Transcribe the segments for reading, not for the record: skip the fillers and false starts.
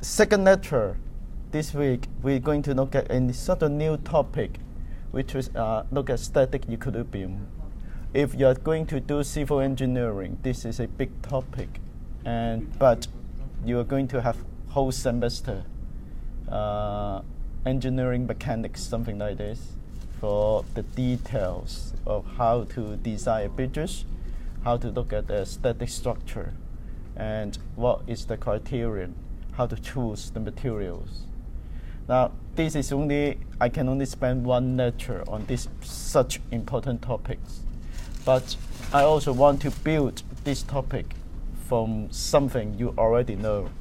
second lecture, this week we're going to look at a sort of new topic, which is look at static equilibrium. If you are going to do civil engineering, this is a big topic, but you are going to have whole semester engineering mechanics, something like this, for the details of how to design bridges, how to look at the static structure, and what is the criterion, how to choose the materials. Now, this is I can only spend one lecture on this such important topics, but I also want to build this topic from something you already know.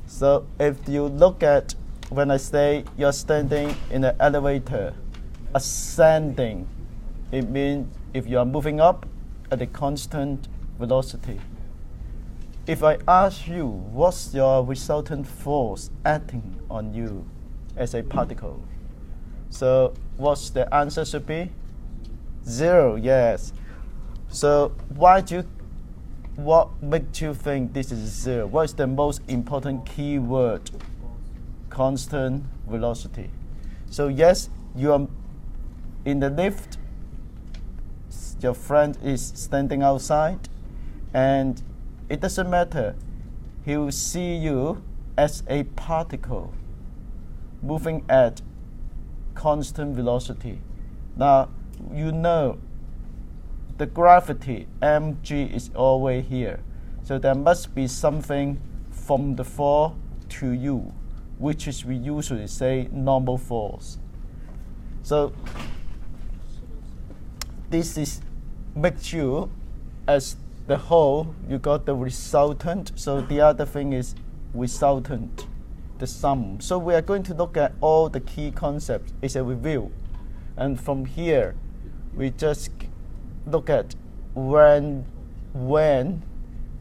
So if you look at, when I say you're standing in an elevator, ascending, it means if you are moving up at a constant velocity. If I ask you what's your resultant force acting on you as a particle, so what's the answer should be? 0, yes. So what makes you think this is 0? What is the most important key word? Constant velocity. So yes, you are in the lift, your friend is standing outside, and it doesn't matter, he will see you as a particle moving at constant velocity. Now, you know the gravity mg is always here, so there must be something from the floor to you, which is we usually say normal force. So this makes you as the whole, you got the resultant, so the other thing is resultant, the sum. So we are going to look at all the key concepts. It's a review, and from here we just look at when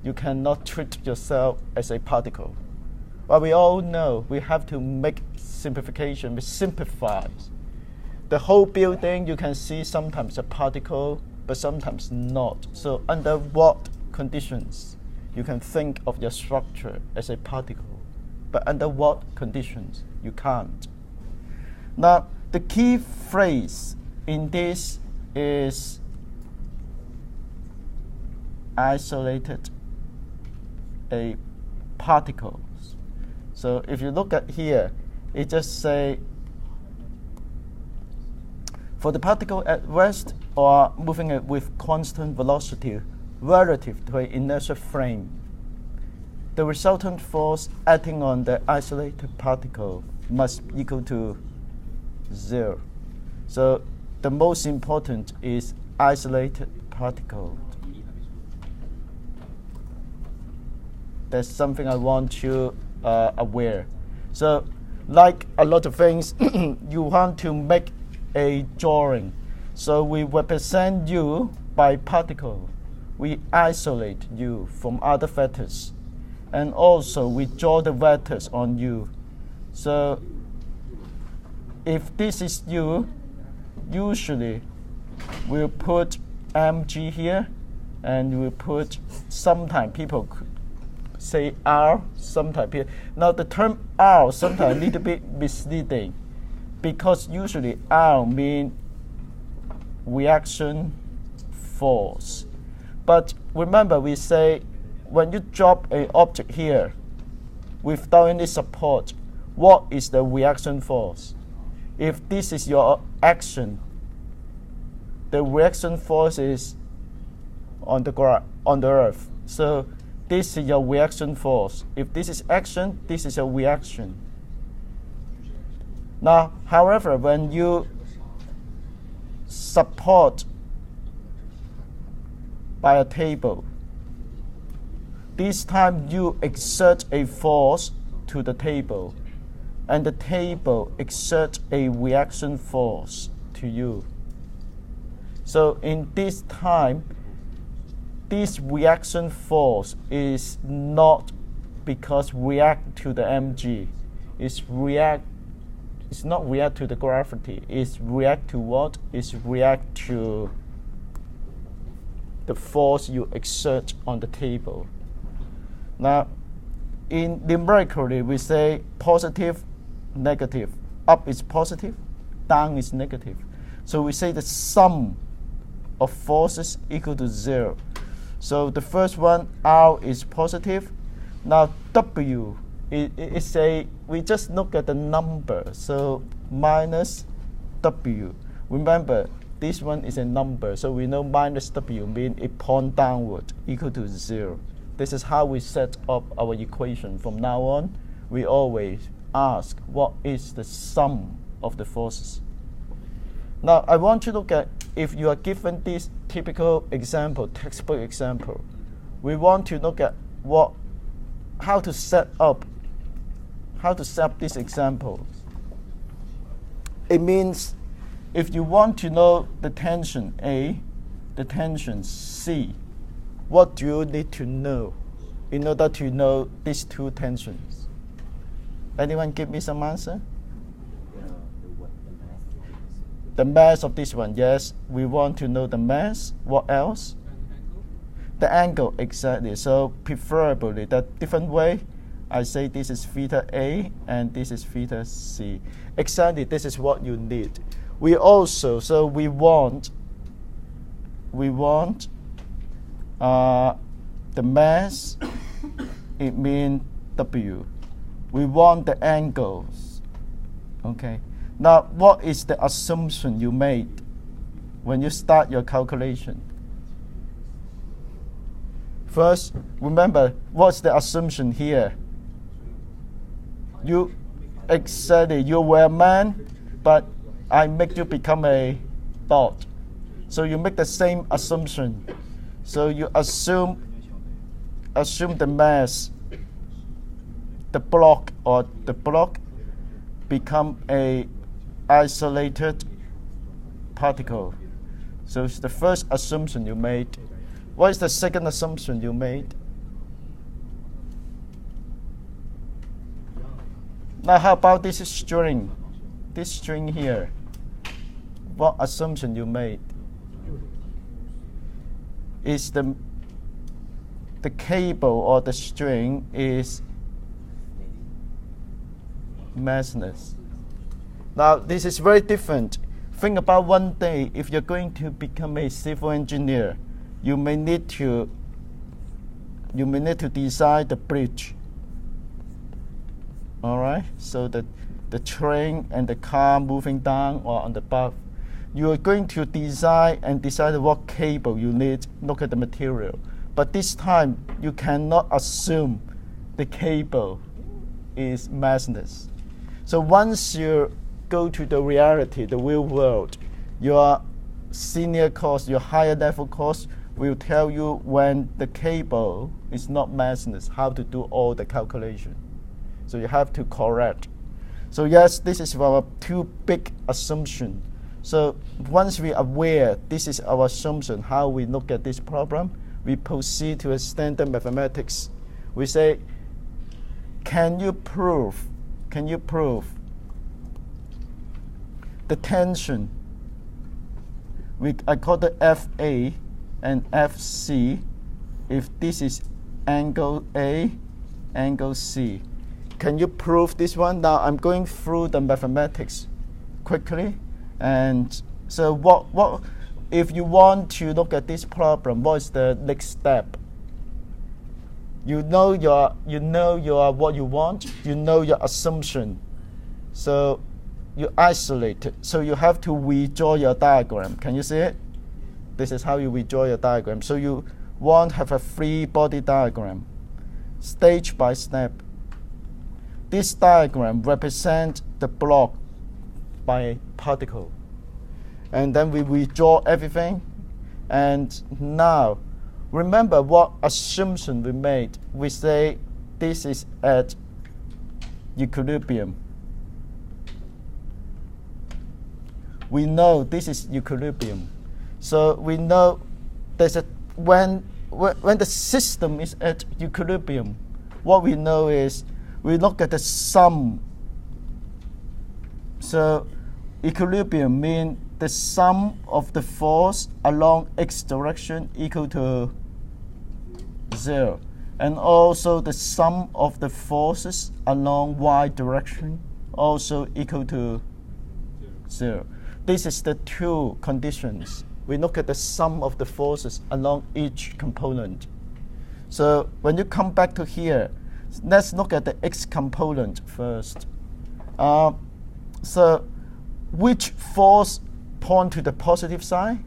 you cannot treat yourself as a particle. But we all know we have to make simplification. We simplify. The whole building you can see sometimes a particle, but sometimes not. So under what conditions you can think of your structure as a particle, but under what conditions you can't. Now, the key phrase in this is isolated a particles. So if you look at here, it just say for the particle at rest or moving it with constant velocity relative to an inertial frame, the resultant force acting on the isolated particle must equal to 0. So the most important is isolated particle. That's something I want you aware. So like a lot of things, you want to make a drawing. So we represent you by particle. We isolate you from other vectors. And also we draw the vectors on you. So if this is you, usually we'll put mg here, and we'll put, sometimes people say R, sometimes here. Now the term R sometimes a little bit misleading, because usually R means reaction force. But remember, we say when you drop an object here without any support, what is the reaction force? If this is your action, the reaction force is on the earth. So this is your reaction force. If this is action, this is a reaction. Now, however, when you support by a table, this time you exert a force to the table, and the table exerts a reaction force to you. So in this time, this reaction force is not because react to the mg. It's not react to the gravity. It's react to what? It's react to the force you exert on the table. Now, in numerically, we say positive, negative. Up is positive, down is negative. So we say the sum of forces equal to 0. So the first one, R is positive. Now W, we just look at the number. So minus W. Remember, this one is a number, so we know minus W means it point downward equal to 0. This is how we set up our equation. From now on, we always ask what is the sum of the forces. Now I want to look at, if you are given this typical example, textbook example, we want to look at how to set up this example. It means if you want to know the tension A, the tension C, what do you need to know in order to know these two tensions? Anyone give me some answer? The mass of this one, yes. We want to know the mass. What else? The angle, exactly. So preferably that different way, I say this is theta A and this is theta C. Exactly, this is what you need. We also, so we want the mass, it means W. We want the angles. Okay. Now, what is the assumption you made when you start your calculation? First, remember, what's the assumption here? You were a man, but I make you become a dot. So you make the same assumption. So you assume the mass, the block become a isolated particle. So it's the first assumption you made. What is the second assumption you made? Now how about this string? This string here. What assumption you made? Is the cable or the string is massless. Now this is very different. Think about one day, if you're going to become a civil engineer, you may need to design the bridge. All right, so that the train and the car moving down or on the path, you are going to design and decide what cable you need, look at the material. But this time, you cannot assume the cable is massless. So once you go to the reality, the real world, your senior course, your higher level course will tell you when the cable is not massless, how to do all the calculation. So you have to correct. So yes, this is our two big assumption. So once we are aware this is our assumption, how we look at this problem, we proceed to a standard mathematics. We say, can you prove the tension? I call it FA and FC if this is angle A, angle C. Can you prove this one? Now I'm going through the mathematics quickly. And so what if you want to look at this problem, what is the next step? You know what you want, you know your assumption. So you isolate it. So you have to redraw your diagram. Can you see it? This is how you redraw your diagram. So you want to have a free body diagram, stage by step. This diagram represents the block by a particle. And then we redraw everything. And now, remember what assumption we made. We say this is at equilibrium. We know this is equilibrium. So we know there's when the system is at equilibrium, what we know is we look at the sum. So equilibrium means the sum of the force along x direction equal to 0. And also the sum of the forces along y direction also equal to 0. This is the two conditions. We look at the sum of the forces along each component. So when you come back to here, let's look at the x component first. So which force point to the positive side?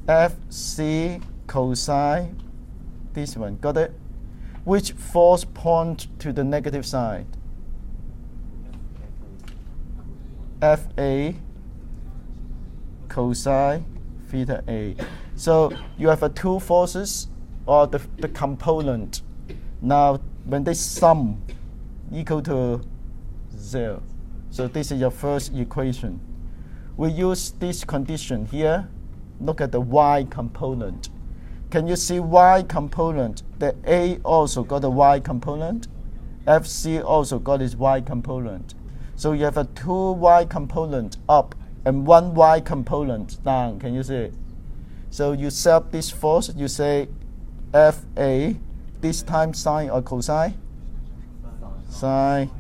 Fc cosine, this one, got it? Which force point to the negative side? Fa cosine theta A. So you have two forces, or the component. Now when they sum equal to 0. So this is your first equation. We use this condition here. Look at the y component. Can you see y component? The A also got a y component. Fc also got its y component. So you have a 2y component up and 1y component down. Can you see it? So you set this force, you say Fa, this time sine or cosine? Sine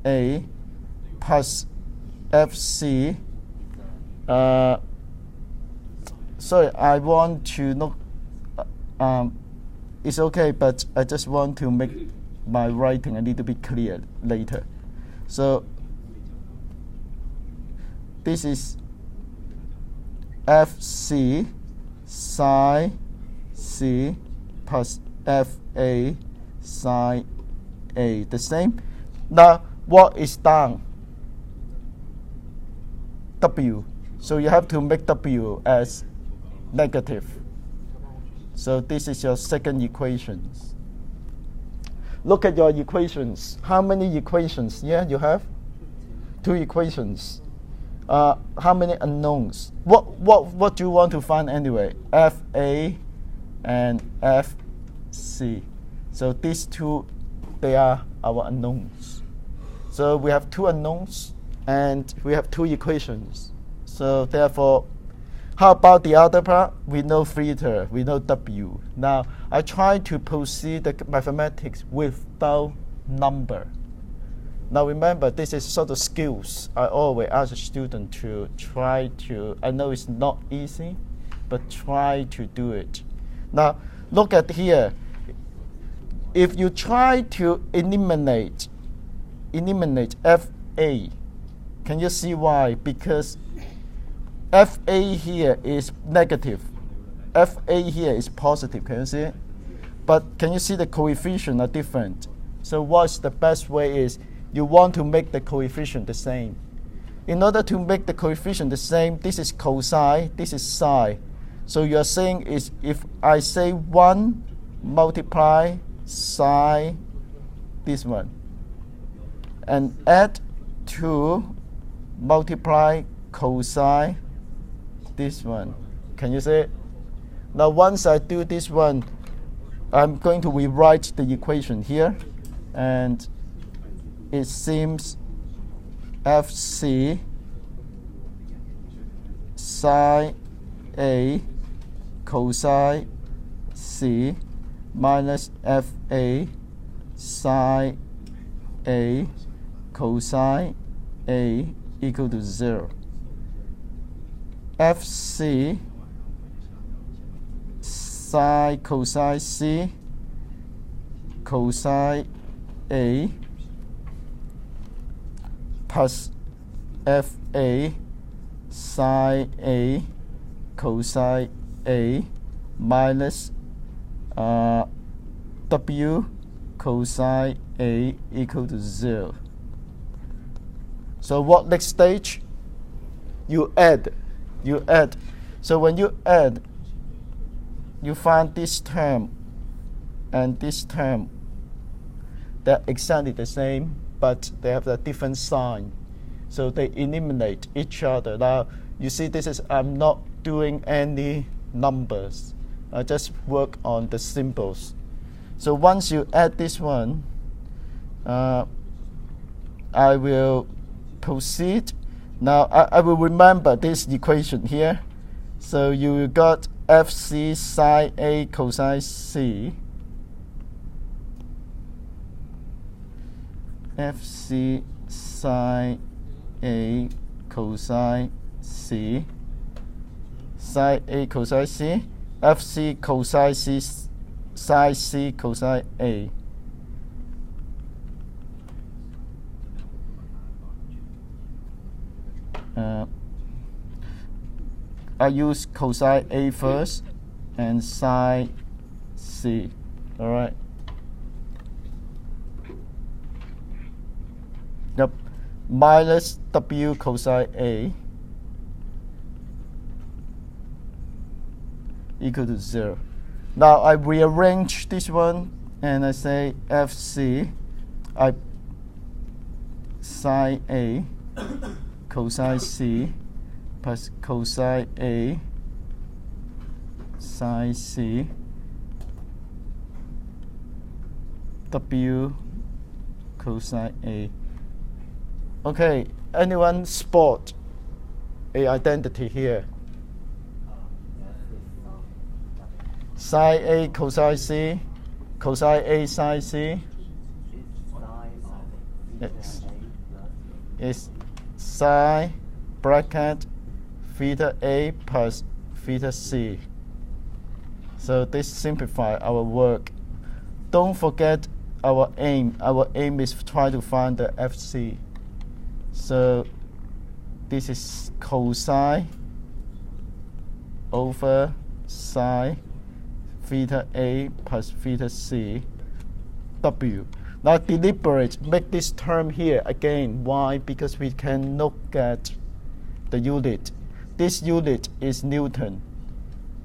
A plus Fc. Sorry, I want to look. It's okay, but I just want to make my writing a little bit clear later. So this is Fc sine C plus Fa sine A. The same. Now what is down? W. So you have to make W as negative. So this is your second equation. Look at your equations. How many equations? Yeah, you have 2 equations. How many unknowns? What do you want to find anyway? Fa and Fc. So these two, they are our unknowns. So we have 2 unknowns and we have 2 equations. So therefore, how about the other part? We know theta, we know W. Now, I try to proceed the mathematics without number. Now remember, this is sort of skills. I always ask a student to try to, I know it's not easy, but try to do it. Now, look at here. If you try to eliminate Fa, can you see why? Because Fa here is negative. Fa here is positive. Can you see it? But can you see the coefficients are different? So what's the best way is you want to make the coefficient the same. In order to make the coefficient the same, this is cosine, this is sine. So you are saying is if I say 1 multiply sine this one and add 2 multiply cosine this one. Can you see it? Now once I do this one, I'm going to rewrite the equation here, and it seems Fc sine A cosine C minus Fa sine A cosine A equal to 0. Fc sine cosine C cosine A plus Fa sine A cosine A minus W cosine A equal to 0. So what next stage? You add. So when you add, you find this term and this term. They're exactly the same, but they have a different sign. So they eliminate each other. Now, you see this is, I'm not doing any numbers. I just work on the symbols. So once you add this one, I will proceed. Now, I will remember this equation here. So you got FC sine A cosine C, FC sine A cosine C, sine A cosine C, FC cosine C sine C cosine A. I use cosine A first and sine C. All right. Yep. Minus W cosine A equal to 0. Now I rearrange this one and I say FC I sine A cosine C plus cosine A sine C W cosine A. Okay, anyone spot a identity here? Sine A cosine C, cosine A sine C. It's sine bracket theta A plus theta C. So this simplifies our work. Don't forget our aim. Our aim is to try to find the FC. So this is cosine over sine theta A plus theta C W. Now deliberate, make this term here again. Why? Because we can look at the unit. This unit is Newton.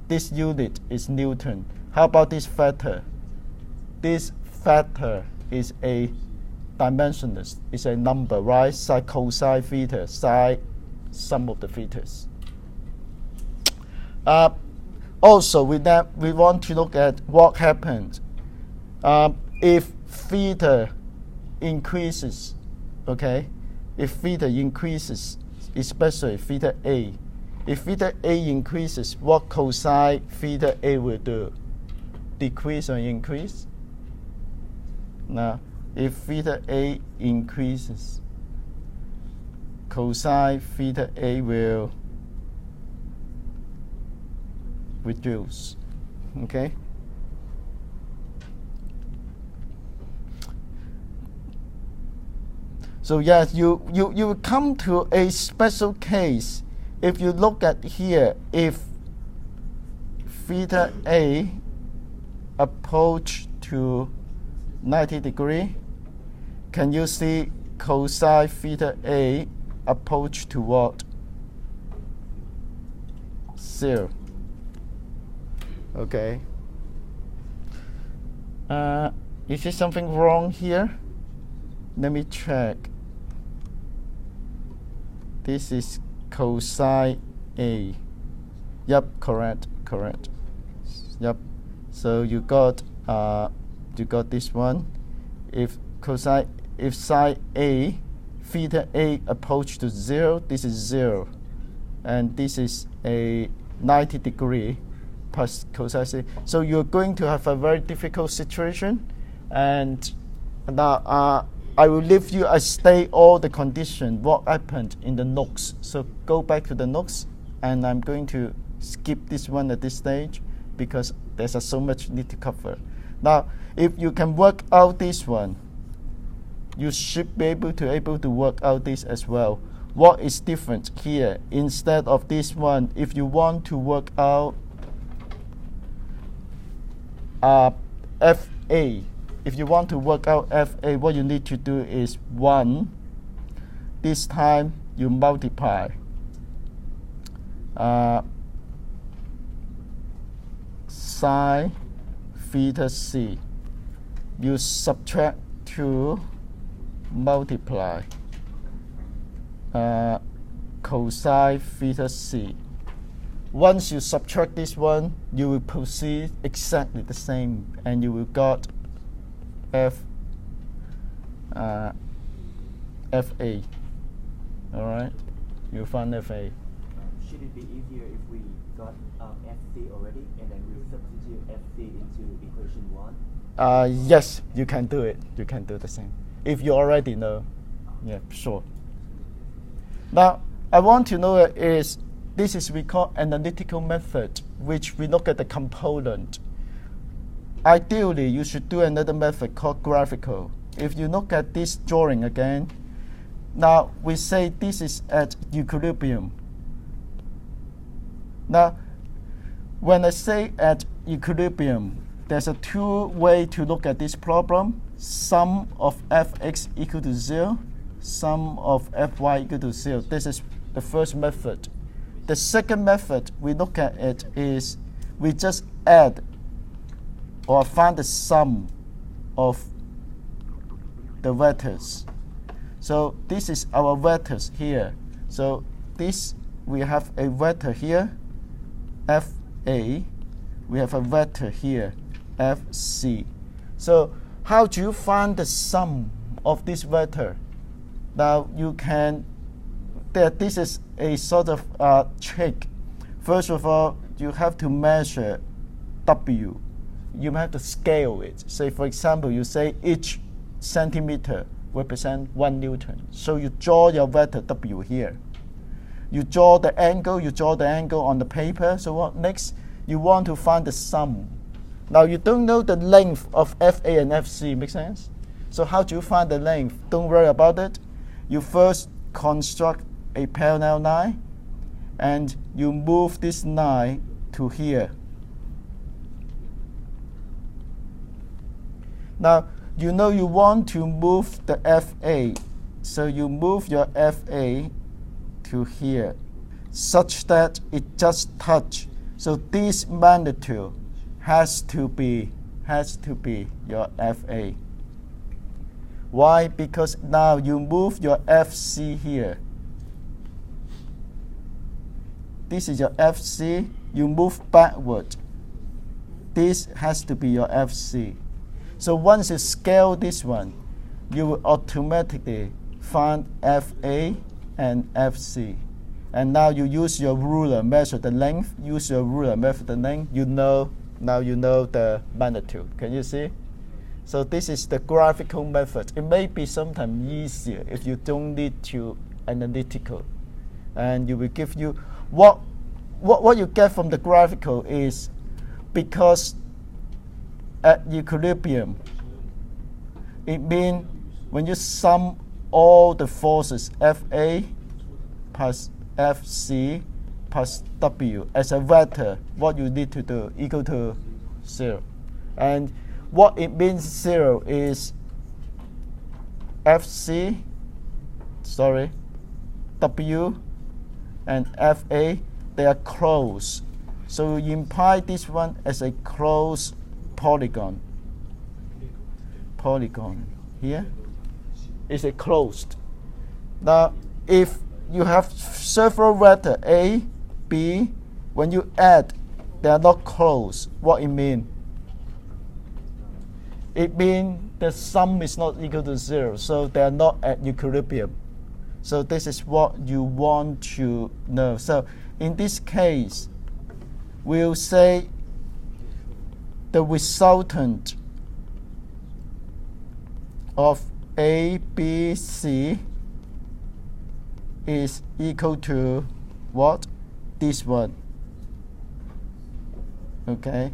This unit is Newton. How about this factor? This factor is a dimensionless. It's a number, right? Sine cosine theta, sine sum of the thetas. Also, with that, we want to look at what happens if theta increases. Okay, if theta increases, especially theta A. If theta A increases, what cosine theta A will do? Decrease or increase? Now, if theta A increases, cosine theta A will reduce. Okay? So yes, you come to a special case. If you look at here, if theta A approach to 90 degree, can you see cosine theta A approach to what? 0. Okay. Is there something wrong here? Let me check. This is cosine A. Yep, correct. Yep. So you got this one. If sine A, theta A approach to 0, this is 0, and this is a 90 degree plus cosine C. So you're going to have a very difficult situation, and now I will leave you. I state all the conditions, what happened in the notes. So go back to the notes, and I'm going to skip this one at this stage because there's so much need to cover. Now, if you can work out this one, you should be able to work out this as well. What is different here? Instead of this one, if you want to work out FA, if you want to work out FA, what you need to do is 1. This time you multiply sine theta C. You subtract 2, multiply cosine theta C. Once you subtract this one, you will proceed exactly the same, and you will got FA. All right, you find FA. should it be easier if we got FC already and then we substitute FC into equation 1? Yes, you can do it. You can do the same. If you already know, yeah, sure. Now, I want to know is, this is we call analytical method, which we look at the component. Ideally, you should do another method called graphical. If you look at this drawing again, now we say this is at equilibrium. Now, when I say at equilibrium, there's a two way to look at this problem. Sum of fx equal to 0, sum of fy equal to 0. This is the first method. The second method we look at it is we just add or find the sum of the vectors. So this is our vectors here. So this, we have a vector here, fa. We have a vector here, fc. So how do you find the sum of this vector? Now you can, this is a sort of trick. First of all, you have to measure w. You have to scale it. Say, for example, you say each centimeter represent 1 Newton. So you draw your vector w here. You draw the angle on the paper. So what next? You want to find the sum. Now you don't know the length of FA and FC, make sense? So how do you find the length? Don't worry about it. You first construct a parallel line and you move this line to here. Now, you know you want to move the FA, so you move your FA to here, such that it just touch. So this magnitude has to be your FA. Why? Because now you move your FC here. This is your FC. You move backward. This has to be your FC. So once you scale this one, you will automatically find FA and FC. And now you use your ruler, measure the length, use your ruler, measure the length, now you know the magnitude. Can you see? So this is the graphical method. It may be sometimes easier if you don't need to analytical. And you will give you, what you get from the graphical is, because at equilibrium, it means when you sum all the forces, Fa plus Fc plus W as a vector, what you need to do equal to 0. And what it means 0 is W and Fa, they are closed. So you imply this one as a closed polygon. Polygon here is a closed. Now, if you have several vectors A, B, when you add, they are not closed. What it means? It means the sum is not equal to 0, so they are not at equilibrium. So this is what you want to know. So in this case, we'll say the resultant of A, B, C is equal to what? This one. Okay.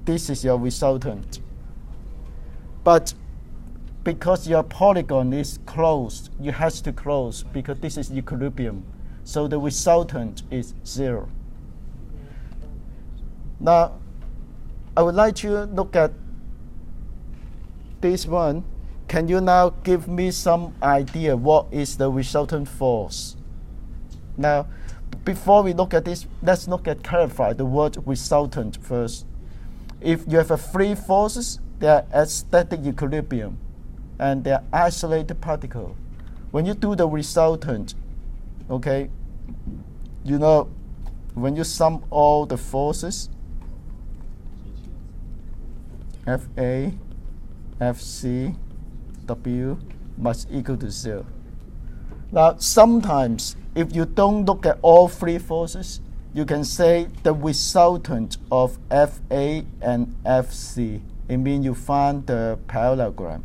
This is your resultant. But because your polygon is closed, you have to close because this is equilibrium. So the resultant is 0. Now, I would like to look at this one. Can you now give me some idea what is the resultant force? Now, before we look at this, let's clarify the word resultant first. If you have a free forces, they are at static equilibrium, and they are isolated particle. When you do the resultant, okay, you know, when you sum all the forces, Fa, Fc, W must equal to 0. Now, sometimes, if you don't look at all three forces, you can say the resultant of FA and FC. It means you find the parallelogram.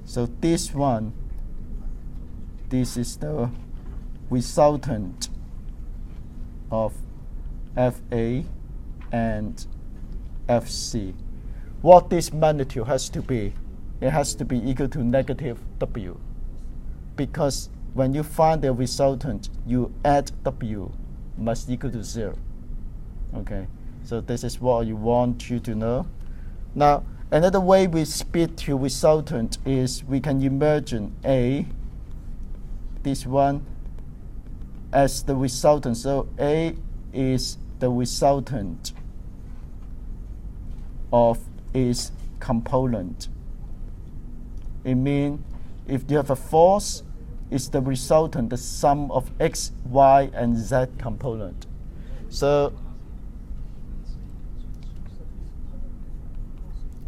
So this one, this is the resultant of FA and FC. What this magnitude has to be? It has to be equal to negative W. Because when you find the resultant, you add W must equal to 0. Okay, so this is what you want you to know. Now, another way we speak to resultant is we can imagine A, this one, as the resultant. So A is the resultant of its component. It means if you have a force, it's the resultant, the sum of x, y, and z component. So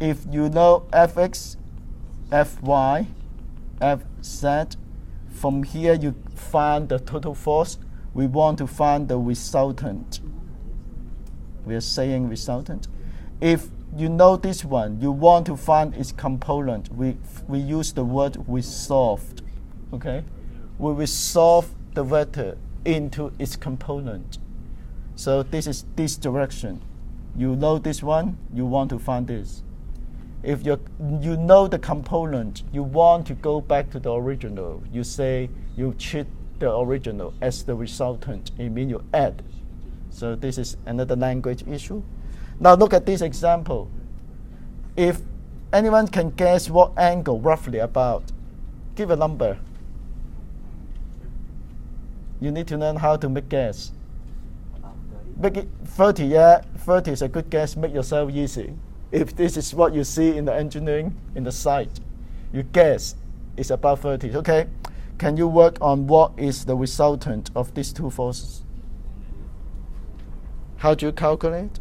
if you know fx, fy, fz, from here you find the total force. We want to find the resultant. We are saying resultant. If you know this one, you want to find its component. We use the word resolved. Okay, we resolve the vector into its component. So this is this direction. You know this one, you want to find this. If you know the component, you want to go back to the original. You say you treat the original as the resultant. It means you add. So this is another language issue. Now look at this example. If anyone can guess what angle roughly about, give a number. You need to learn how to make guess. Make it 30, yeah. 30 is a good guess. Make yourself easy. If this is what you see in the engineering, in the site, you guess it's about 30. Okay. Can you work on what is the resultant of these two forces? How do you calculate?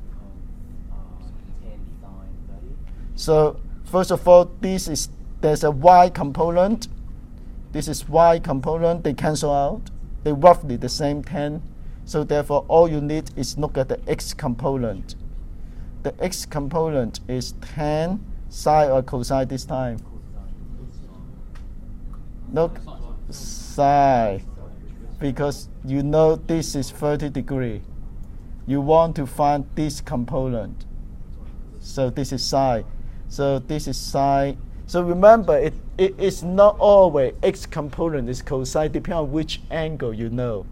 10 sine 30. So first of all, there's a y component. This is y component. They cancel out. They're roughly the same 10. So therefore, all you need is look at the x component. The x component is 10 sine or cosine this time. Look, sine, because you know this is 30 degrees. You want to find this component. So this is sine. So this is sine. So remember, it is not always x component is cosine, depending on which angle you know.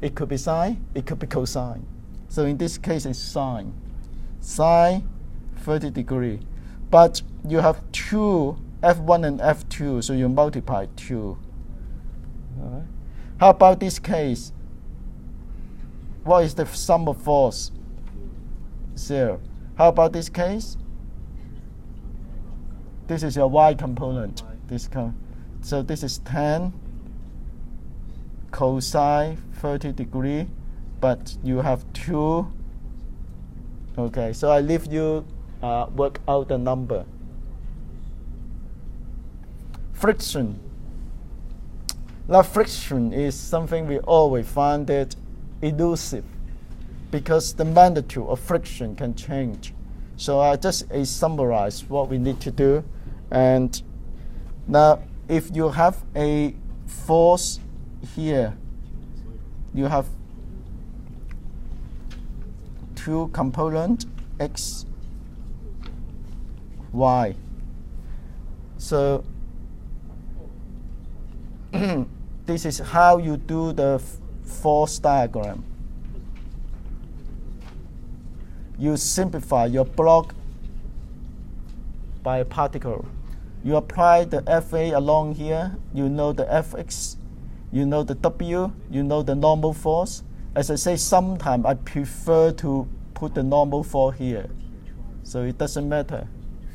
It could be sine, it could be cosine. So in this case, it's sine. Sine 30 degrees. But you have two, F1 and F2, so you multiply 2. All right. How about this case? What is the sum of force? 0. How about this case? This is your y component. So this is 10 cosine 30 degrees, but you have 2. Okay, so I leave you work out the number. Friction. Now friction is something we always find it elusive because the magnitude of friction can change. So I just summarize what we need to do. And now if you have a force here, you have two components, x, y. So this is how you do the force diagram. You simplify your block by a particle. You apply the FA along here. You know the Fx. You know the W. You know the normal force. As I say, sometimes I prefer to put the normal force here. So it doesn't matter.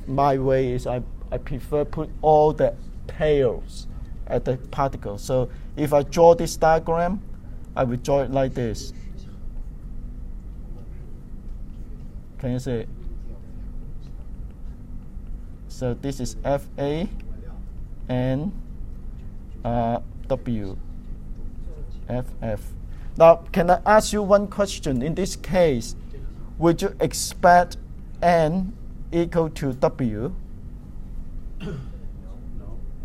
My way is I prefer put all the tails at the particle. So if I draw this diagram, I will draw it like this. Can you see it? So this is FA and W. FF. Now, can I ask you one question? In this case, would you expect N equal to W?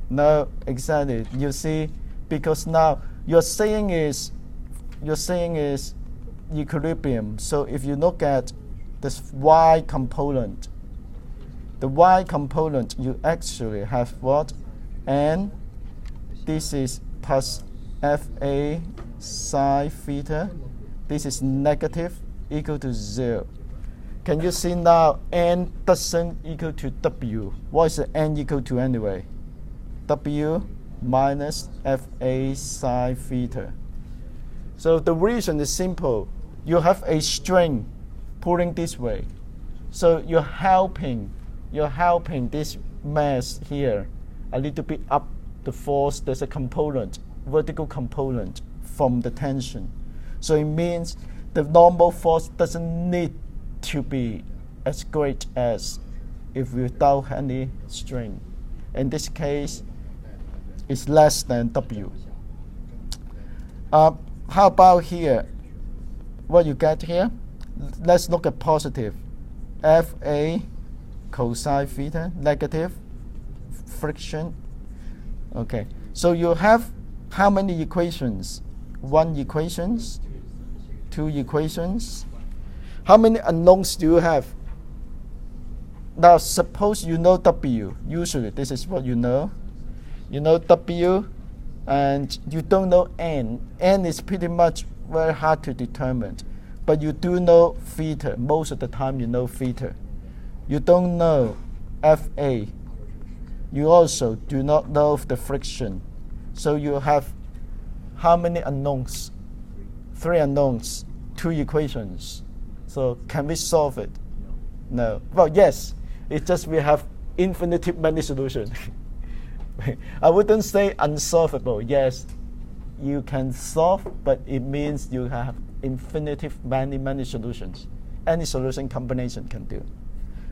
No, exactly. You see, because now you're saying is equilibrium. So if you look at this y component, the y component, you actually have what? N, this is plus FA psi theta. This is negative equal to 0. Can you see now N doesn't equal to W? What is the N equal to anyway? W minus FA psi theta. So the reason is simple. You have a string pulling this way. So you're helping this mass here a little bit up the force. There's a component, vertical component from the tension. So it means the normal force doesn't need to be as great as if without any string. In this case, it's less than W. How about here? What you get here? Let's look at positive. FA cosine theta, negative friction. Okay, so you have how many equations? 1 equations, 2 equations. How many unknowns do you have? Now suppose you know W. Usually this is what you know. You know W and you don't know N. N is pretty much very hard to determine. But you do know theta. Most of the time you know theta. You don't know FA. You also do not know the friction. So you have how many unknowns? 3 unknowns, 2 equations. So can we solve it? No. Well, yes. It's just we have infinitely many solutions. I wouldn't say unsolvable. Yes, you can solve, but it means you have infinitely many solutions. Any solution combination can do.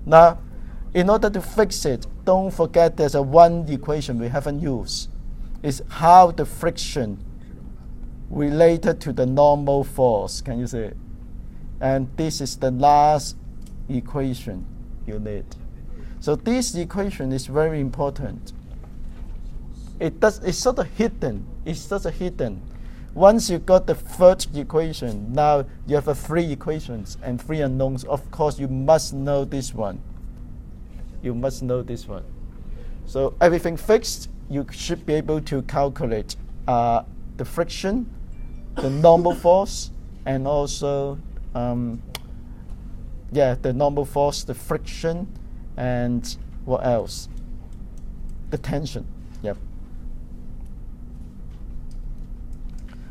Now, in order to fix it, don't forget there's a 1 equation we haven't used. It's how the friction related to the normal force. Can you see it? And this is the last equation you need. So this equation is very important. It's sort of hidden. It's sort of hidden. Once you got the 3rd equation, now you have 3 equations and 3 unknowns. Of course, you must know this one. You must know this one. So everything fixed, you should be able to calculate the friction, the normal force, and also the normal force, the friction, and what else? The tension. Yep.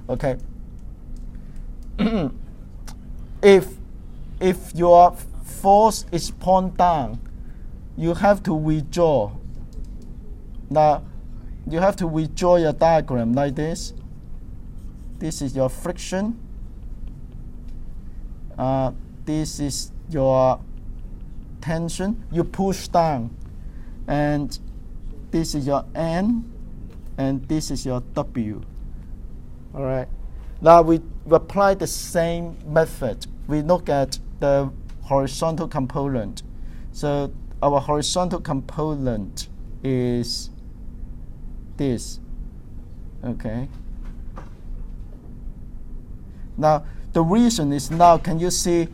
Okay. If your force is point down, you have to withdraw. Now, you have to withdraw your diagram like this. This is your friction. This is your tension. You push down, and this is your N, and this is your W. All right. Now we apply the same method. We look at the horizontal component. So our horizontal component is this. Okay. Now the reason is now, can you see,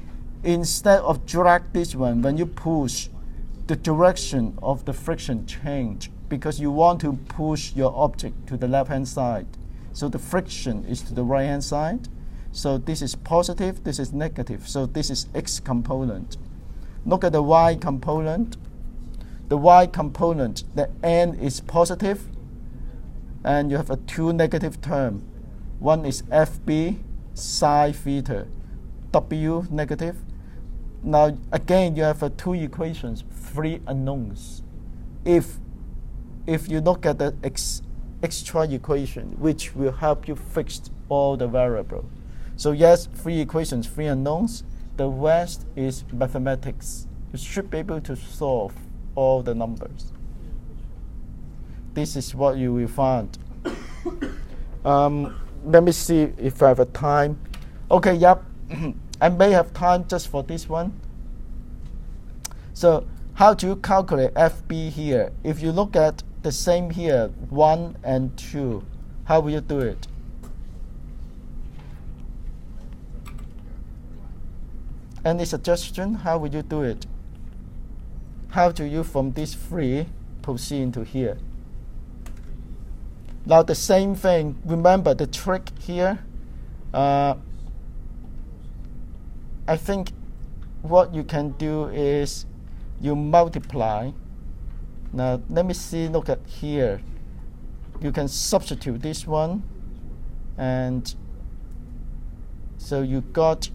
instead of drag this one, when you push, the direction of the friction change because you want to push your object to the left-hand side. So the friction is to the right-hand side. So this is positive, this is negative. So this is X component. Look at the Y component. The Y component, the N is positive, and you have 2 negative terms. One is FB psi theta, W negative. Now again, you have 2 equations, 3 unknowns. If you look at the extra equation, which will help you fix all the variables. So yes, 3 equations, 3 unknowns. The rest is mathematics. You should be able to solve all the numbers. This is what you will find. let me see if I have a time. Okay, yep. I may have time just for this one. So how do you calculate FB here? If you look at the same here, 1 and 2, how will you do it? Any suggestion? How would you do it? How do you from this 3 proceed into here? Now the same thing, remember the trick here. I think what you can do is you multiply. Now let me see, look at here. You can substitute this one, and so you got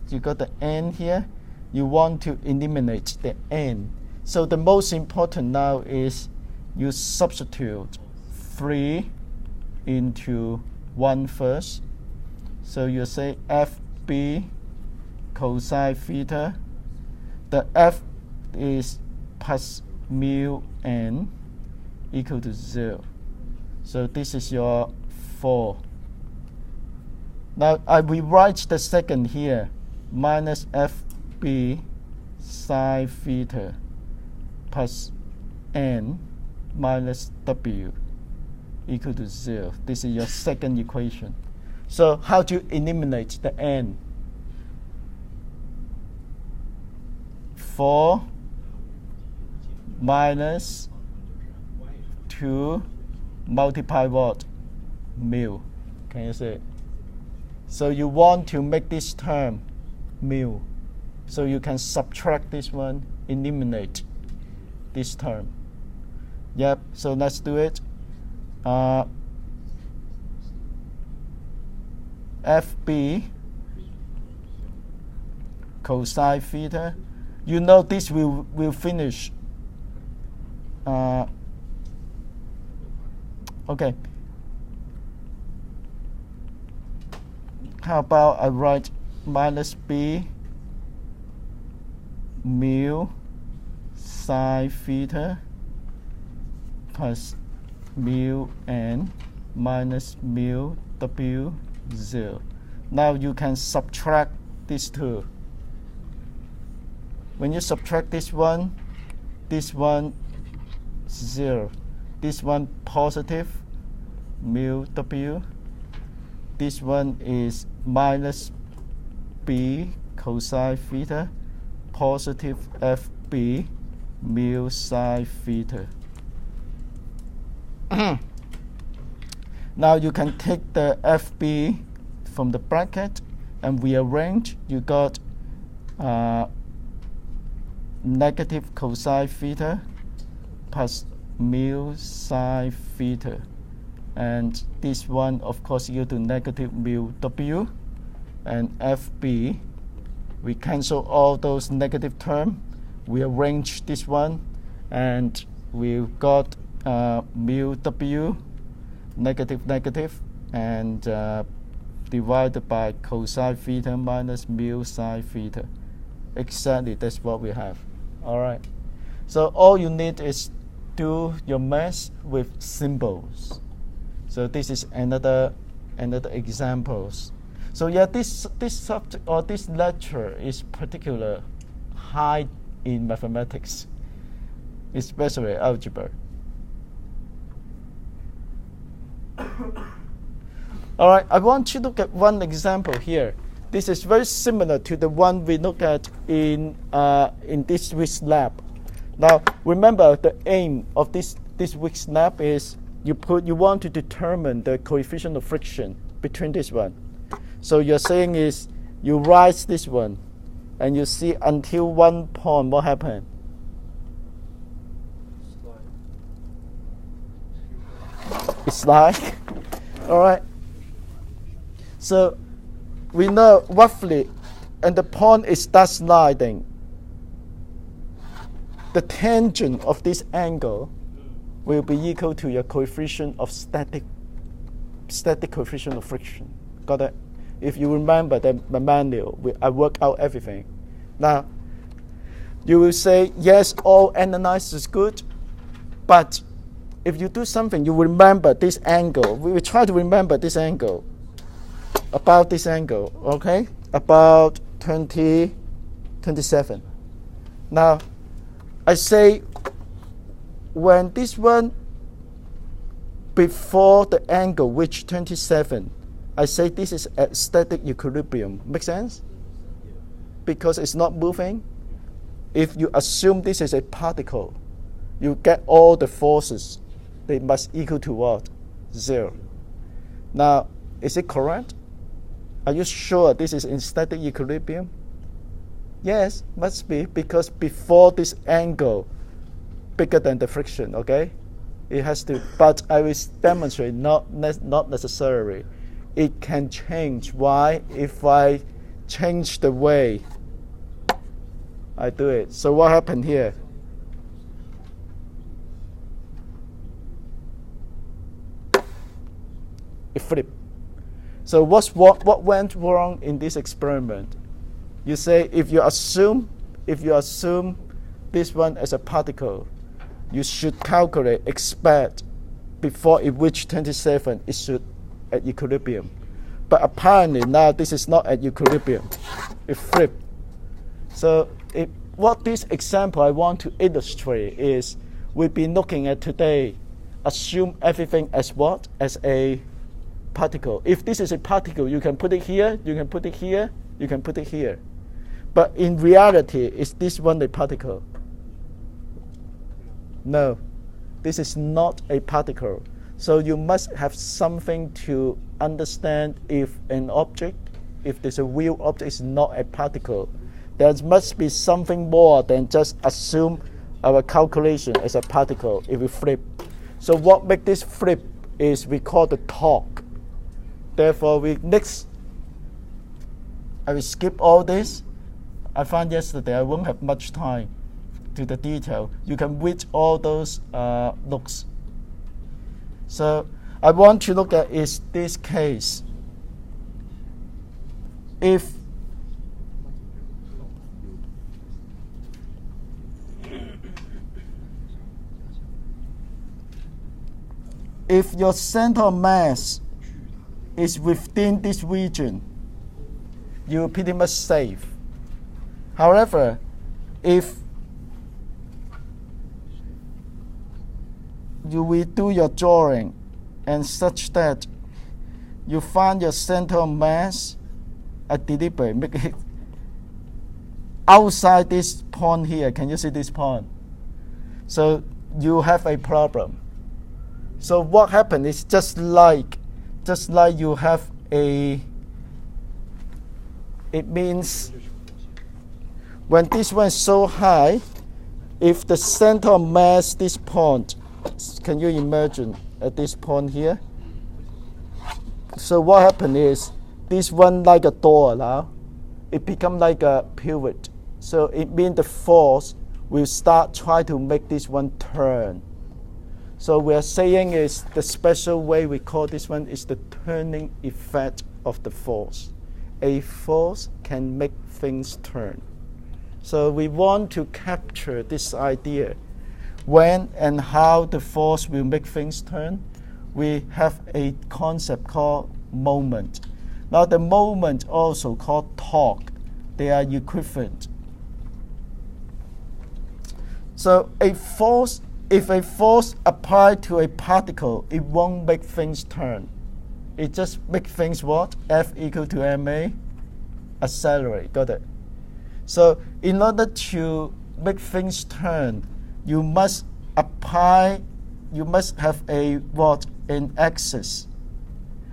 the n here. You want to eliminate the n. So the most important now is you substitute 3 into 1 first. So you say FB cosine theta. The F is plus mu n equal to 0. So this is your 4. Now I will write the second here, minus FB sine theta plus n minus w equal to 0. This is your second equation. So how do you eliminate the n? 4 minus 2 multiply what? Mu. Can you see it? So you want to make this term mu. So you can subtract this one, eliminate this term. Yep, so let's do it. FB cosine theta. You know this will finish. Okay. How about I write minus b mu sine theta plus mu n minus mu w 0. Now you can subtract these two. When you subtract this one 0, this one positive mu w, this one is minus b cosine theta positive fb mu sine theta. Now you can take the FB from the bracket and rearrange. You got negative cosine theta plus mu sine theta, and this one of course equal to negative mu w, and FB, we cancel all those negative terms, we arrange this one, and we've got mu w negative negative, and divided by cosine theta minus mu sine theta. Exactly, that's what we have. All right. So all you need is do your math with symbols. So this is another examples. So yeah, this subject or this lecture is particular high in mathematics, especially algebra. All right, I want you to look at one example here. This is very similar to the one we looked at in this week's lab. Now, remember the aim of this week's lab is you want to determine the coefficient of friction between this one. So you're saying is you write this one, and you see until one point what happened. It's like, all right. So we know roughly, and the point is that sliding. The tangent of this angle will be equal to your coefficient of static coefficient of friction. Got it? If you remember the manual, I work out everything. Now, you will say, yes, all analysis is good, but if you do something, you remember this angle. We will try to remember this angle. about this angle, okay? About 27. Now, I say when this one before the angle reach 27, I say this is at static equilibrium. Make sense? Because it's not moving. If you assume this is a particle, you get all the forces. They must equal to what? 0. Now, is it correct? Are you sure this is in static equilibrium? Yes, must be, because before this angle bigger than the friction, okay? It has to, but I will demonstrate not necessarily. It can change. Why? If I change the way I do it. So what happened here? It flipped. So what went wrong in this experiment? You say if you assume this one as a particle, you should expect before it reaches 27, it should at equilibrium. But apparently now this is not at equilibrium. It flipped. So what this example I want to illustrate is we've been looking at today, assume everything as what? As a particle. If this is a particle, you can put it here, you can put it here, you can put it here. But in reality, is this one a particle? No, this is not a particle. So you must have something to understand if an object, if there's a real object, is not a particle. There must be something more than just assume our calculation as a particle if we flip. So what makes this flip is we call the torque. Therefore, I will skip all this. I found yesterday I won't have much time to the detail. You can read all those looks. So I want to look at is this case. If your center of mass is within this region, you're pretty much safe. However, if you redo your drawing and such that you find your center of mass at deliberate, make it outside this point here. Can you see this point? So you have a problem. So what happened is just like you have it means when this one is so high, if the center of mass, this point, can you imagine at this point here? So what happened is this one like a door now, it become like a pivot. So it means the force will start try to make this one turn. So we are saying is the special way we call this one is the turning effect of the force. A force can make things turn. So we want to capture this idea. When and how the force will make things turn, we have a concept called moment. Now the moment also called torque. They are equivalent. So if a force applied to a particle, it won't make things turn. It just makes things what? F equal to ma, accelerate. Got it? So in order to make things turn, you must have a what? An axis.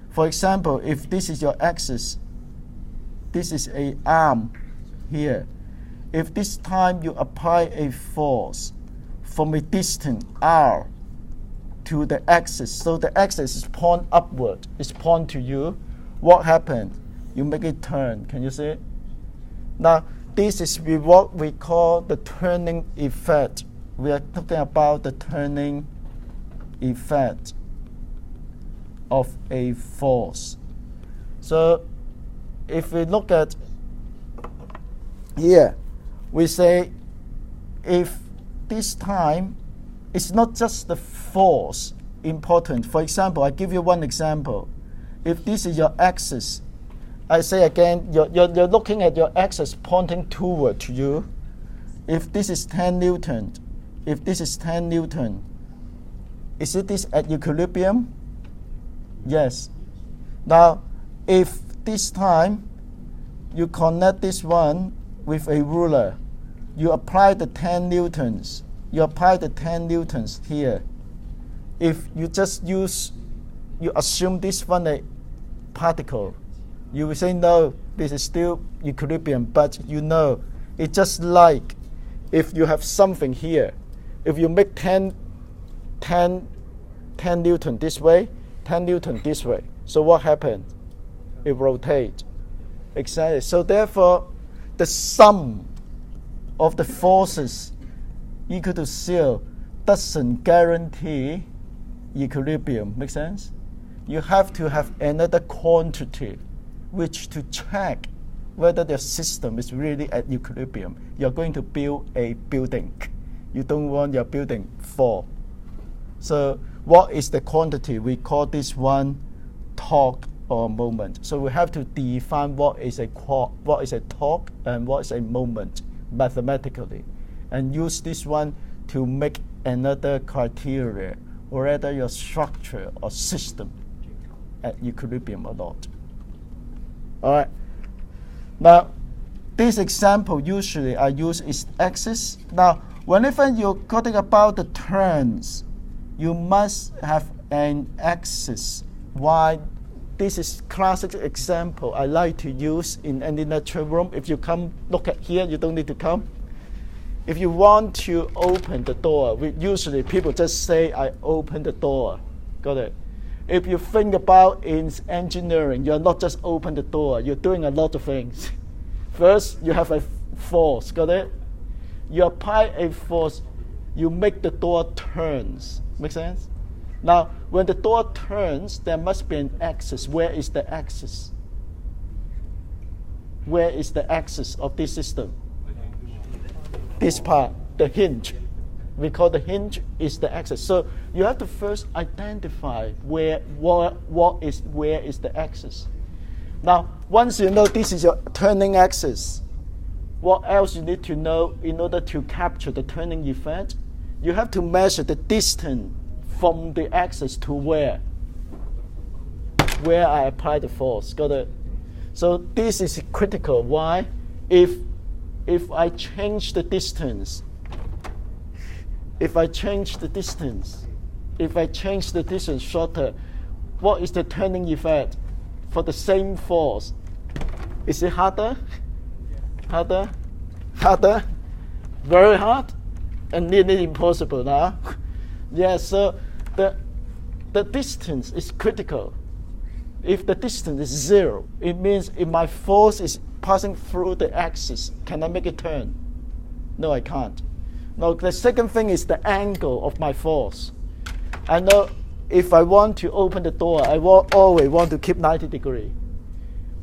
For example, if this is your axis, this is an arm here. If this time you apply a force from a distance r to the axis, so the axis is point upward, it's point to you, what happened? You make it turn. Can you see it? Now, this is what we call the turning effect. We are talking about the turning effect of a force. So if we look at here, we say if this time it's not just the force important. For example, I give you one example. If this is your axis I say again, you're looking at your axis pointing toward to you. If this is 10 Newton, if this is 10 Newton, is it this at equilibrium? Yes. Now, if this time you connect this one with a ruler, you apply the 10 Newtons. You apply the 10 Newtons here. If you just you assume this one a particle, you will say no, this is still equilibrium, but you know, it's just like if you have something here, if you make 10 Newton this way, 10 Newton this way, so what happens? It rotates. Exactly. So therefore, the sum of the forces equal to 0 doesn't guarantee equilibrium. Make sense? You have to have another quantity which to check whether the system is really at equilibrium. You're going to build a building. You don't want your building fall. So what is the quantity? We call this one torque or moment. So we have to define what is a torque and what is a moment mathematically, and use this one to make another criteria whether your structure or system at equilibrium or not. All right. Now, this example usually I use is axis. Now, whenever you're talking about the turns, you must have an axis. Why? This is classic example I like to use in any lecture room. If you come look at here, you don't need to come. If you want to open the door, usually people just say, I open the door. Got it? If you think about in engineering, you're not just open the door, you're doing a lot of things. First, you have a force, got it? You apply a force, you make the door turns. Make sense? Now, when the door turns, there must be an axis. Where is the axis? Where is the axis of this system? This part, the hinge. We call the hinge is the axis. So you have to first identify where is the axis. Now, once you know this is your turning axis, what else you need to know in order to capture the turning effect? You have to measure the distance from the axis to where I apply the force. Got it? So this is critical. Why? If I change the distance, shorter, what is the turning effect for the same force? Is it harder? Harder? Very hard? And nearly impossible now. Yeah, so the distance is critical. If the distance is 0, it means if my force is passing through the axis, can I make it turn? No, I can't. Now, the second thing is the angle of my force. I know if I want to open the door, I always want to keep 90 degrees.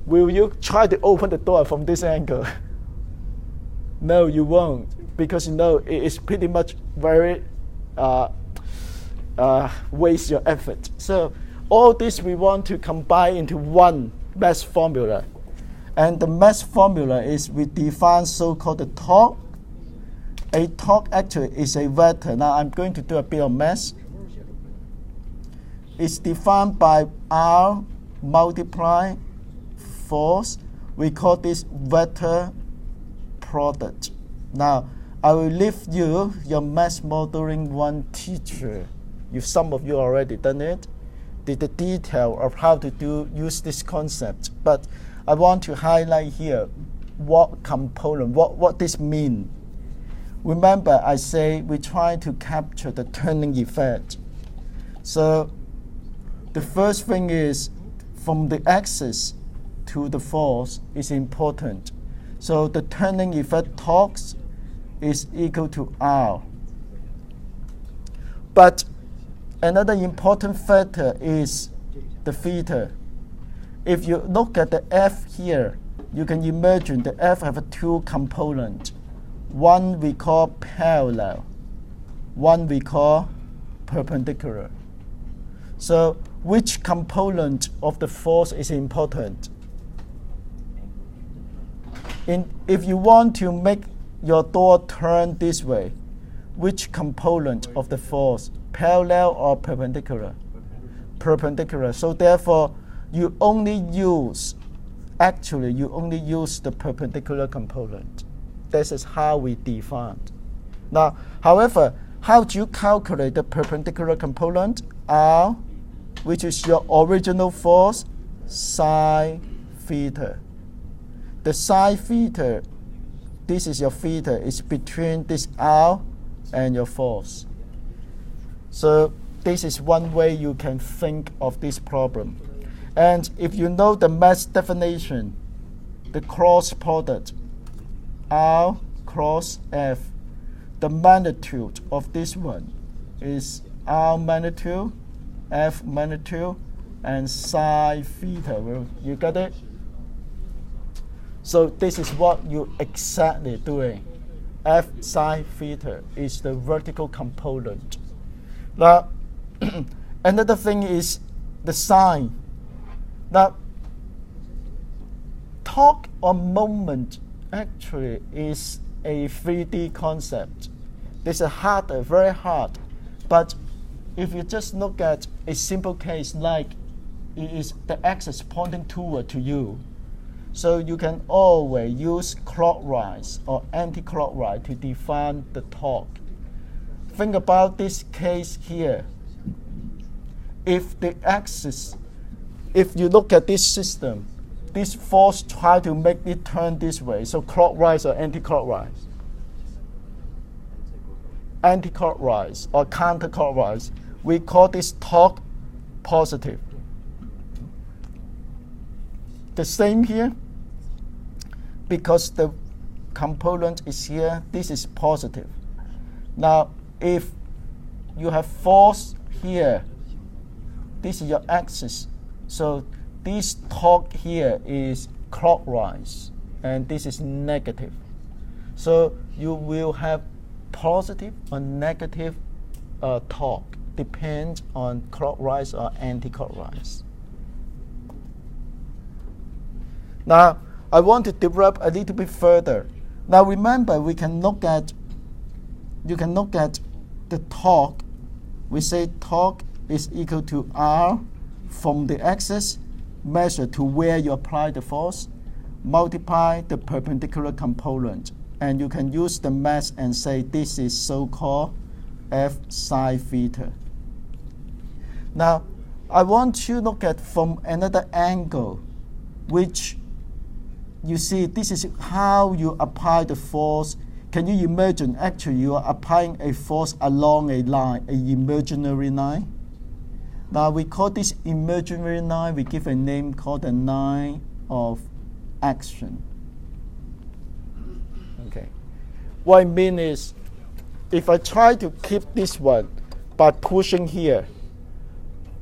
Will you try to open the door from this angle? No, you won't, because you know it is pretty much very waste your effort. So all this we want to combine into one mass formula. And the mass formula is we define so-called the torque. A torque actually is a vector. Now I'm going to do a bit of math. It's defined by R multiply force. We call this vector product. Now I will leave you your math modeling one teacher. Some of you already done it. The detail of how to use this concept. But I want to highlight here what component, what this means. Remember, I say we try to capture the turning effect. So the first thing is from the axis to the force is important. So the turning effect torque is equal to R. But another important factor is the theta. If you look at the F here, you can imagine the F have two components. One we call parallel, one we call perpendicular. So which component of the force is important? if you want to make your door turn this way, which component of the force, parallel or perpendicular? Perpendicular. So therefore, you only use the perpendicular component. This is how we defined. Now, however, how do you calculate the perpendicular component? R, which is your original force, psi theta. The psi theta, this is your theta, is between this R and your force. So this is one way you can think of this problem. And if you know the mass definition, the cross product, R cross F, the magnitude of this one is R magnitude, F magnitude, and psi theta. Well, you got it? So this is what you're exactly doing. F psi theta is the vertical component. Now, another thing is the sign. Now, torque or moment actually is a 3D concept. This is harder, very hard. But if you just look at a simple case like it is the axis pointing toward to you, so you can always use clockwise or anti-clockwise to define the torque. Think about this case here. If the axis, if you look at this system, this force try to make it turn this way, so clockwise or anti-clockwise? Anti-clockwise or counterclockwise. We call this torque positive. The same here, because the component is here, this is positive. Now, if you have force here, this is your axis, so this torque here is clockwise, and this is negative. So you will have positive or negative torque, depends on clockwise or anti-clockwise. Now, I want to develop a little bit further. Now remember, you can look at the torque. We say torque is equal to R from the axis measured to where you apply the force, multiply the perpendicular component, and you can use the mass and say this is so-called F psi theta. Now, I want to look at from another angle, which you see this is how you apply the force. Can you imagine actually you are applying a force along a line, an imaginary line? Now we call this imaginary line, we give a name called the line of action. Okay. What I mean is, if I try to keep this one by pushing here,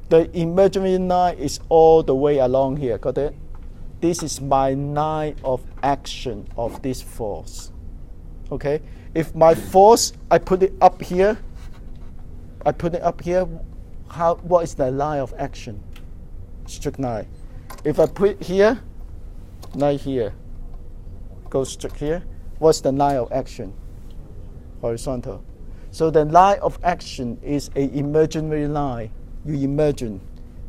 the imaginary line is all the way along here, got it? This is my line of action of this force. Okay? If my force, I put it up here, what is the line of action? Straight line. If I put it here, line here, go straight here, what's the line of action? Horizontal. So the line of action is an imaginary line. You imagine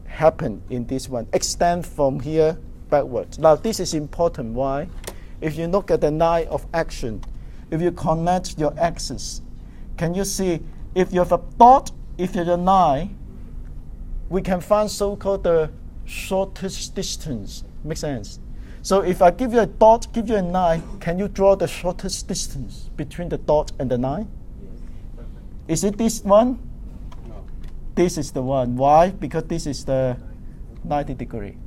happen in this one. Extend from here backwards. Now this is important. Why? If you look at the line of action, if you connect your axis, can you see if you have a dot, if you have a line, we can find so-called the shortest distance. Make sense? So if I give you a dot, give you a line, can you draw the shortest distance between the dot and the line? Is it this one? No. This is the one. Why? Because this is the 90 degree.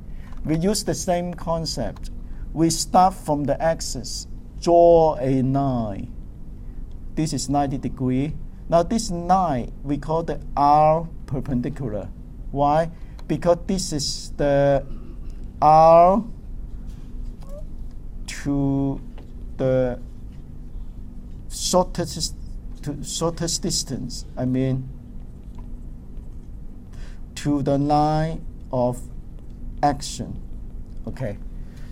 We use the same concept. We start from the axis, draw a line. This is 90 degree. Now this line, we call the R perpendicular. Why? Because this is the R to the shortest distance, I mean to the line of action. Okay,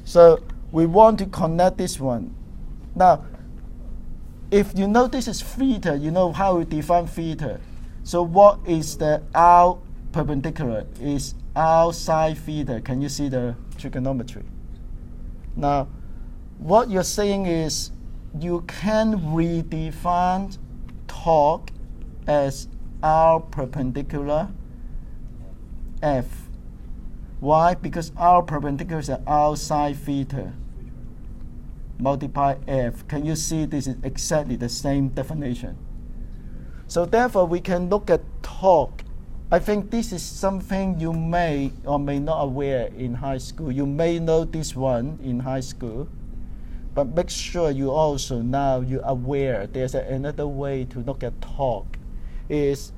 so we want to connect this one. Now, if you know this is theta, you know how we define theta. So what is the R perpendicular? Is R sine theta. Can you see the trigonometry? Now, what you're saying is you can redefine torque as R perpendicular F. Why? Because R perpendicular is R sine theta multiply F. Can you see this is exactly the same definition? So therefore, we can look at torque. I think this is something you may or may not aware in high school. You may know this one in high school, but make sure you also now you're aware there's another way to look at torque. Is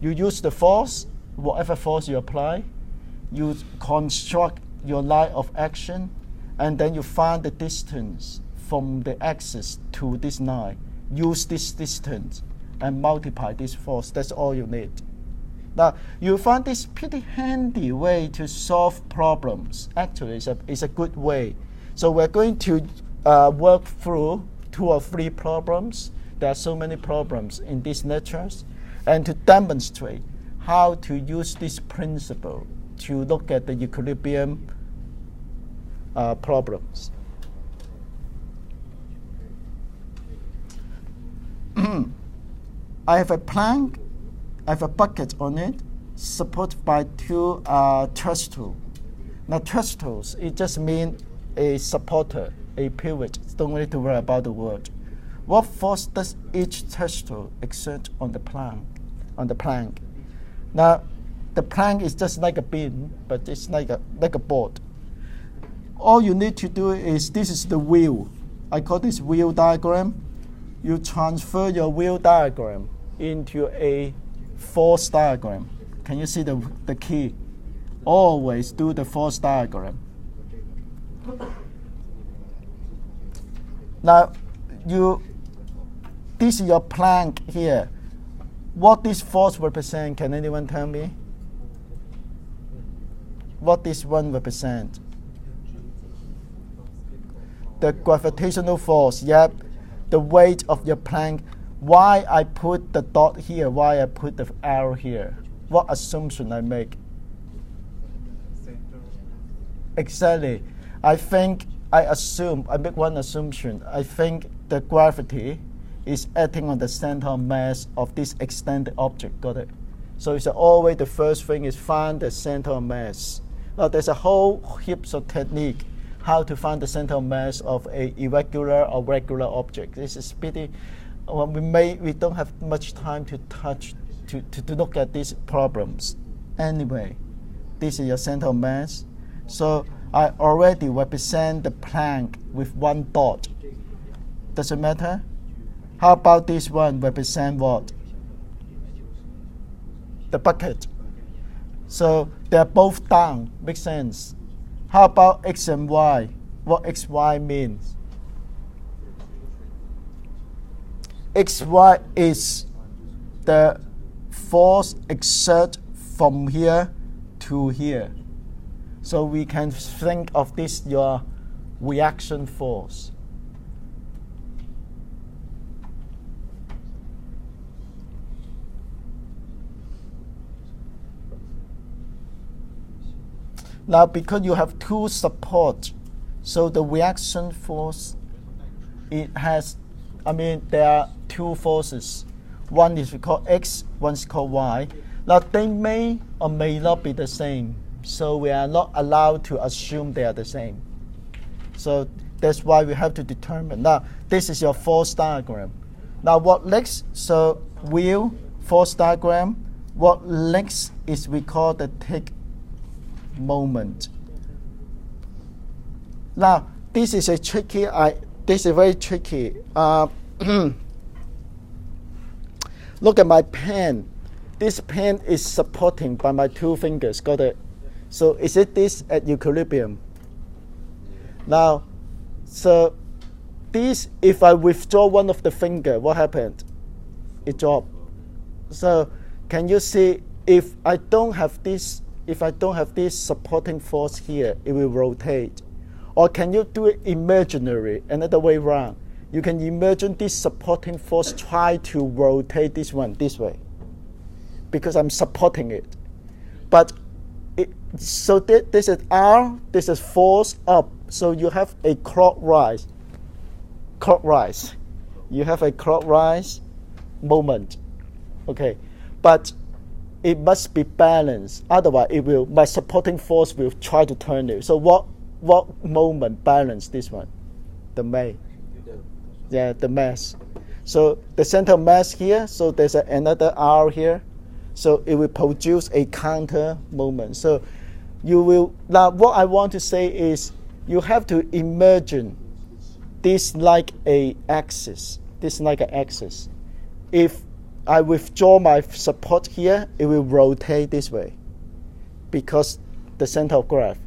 you use the force, whatever force you apply, you construct your line of action, and then you find the distance from the axis to this line. Use this distance and multiply this force. That's all you need. Now, you find this pretty handy way to solve problems. Actually, it's a good way. So we're going to work through 2 or 3 problems. There are so many problems in these lectures. And to demonstrate how to use this principle to look at the equilibrium problems. I have a plank, I have a bucket on it, supported by 2 trestles. Now trestles, it just means a supporter, a pivot. Don't need to worry about the word. What force does each trestle exert on the plank? Now, the plank is just like a beam, but it's like a board. All you need to do is, this is the wheel. I call this wheel diagram. You transfer your wheel diagram into a force diagram. Can you see the key? Always do the force diagram. Now, this is your plank here. What this force represent? Can anyone tell me? What this one represent? The gravitational force. Yep. The weight of your plank. Why I put the dot here? Why I put the arrow here? What assumption I make? Exactly. I make one assumption. I think the gravity is acting on the center of mass of this extended object. Got it? So it's always the first thing is find the center of mass. Now there's a whole heaps of technique how to find the center of mass of a irregular or regular object. This is pretty. We don't have much time to look at these problems. Anyway, this is your center of mass. So I already represent the plank with 1 dot. Does it matter? How about this one represent what? The bucket. So they're both down. Makes sense. How about X and Y? What XY means? XY is the force exerted from here to here. So we can think of this your reaction force. Now, because you have 2 supports, so the reaction force, there are 2 forces. One is called X, one is called Y. Now, they may or may not be the same, so we are not allowed to assume they are the same. So that's why we have to determine. Now, this is your force diagram. Now, what next? So wheel, force diagram. What next is we call the tick moment. Now, this is very tricky. Look at my pen. This pen is supporting by my 2 fingers. Got it? So is it this at equilibrium? Now, so this, if I withdraw one of the finger, what happened? It dropped. So can you see, if I don't have this supporting force here, it will rotate. Or can you do it imaginary, another way around? You can imagine this supporting force try to rotate this one this way, because I'm supporting it. But so this is R, this is force up. So you have a clockwise. You have a clockwise moment. Okay, but it must be balanced. Otherwise, my supporting force will try to turn it. So what moment balance this one? The mass. Yeah, the mass. So the center of mass here. So there's another R here. So it will produce a counter moment. So you will now. What I want to say is you have to imagine this like a axis. This like an axis. If I withdraw my support here, it will rotate this way because the center of gravity.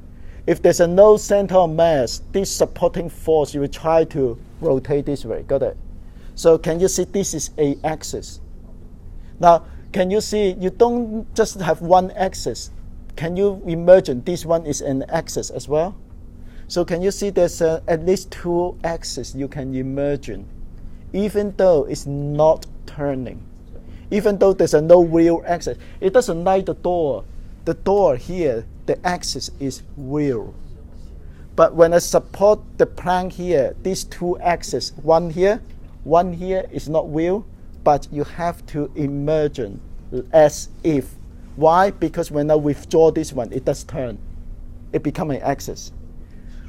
If there's no center of mass, this supporting force, you will try to rotate this way. Got it? So can you see this is a axis? Now, can you see you don't just have one axis? Can you imagine this one is an axis as well? So can you see there's at least two axes you can imagine, even though it's not turning. Even though there's no real axis. It doesn't like the door. The door here, the axis is real. But when I support the plank here, these two axes, one here is not real, but you have to imagine as if. Why? Because when I withdraw this one, it does turn. It becomes an axis.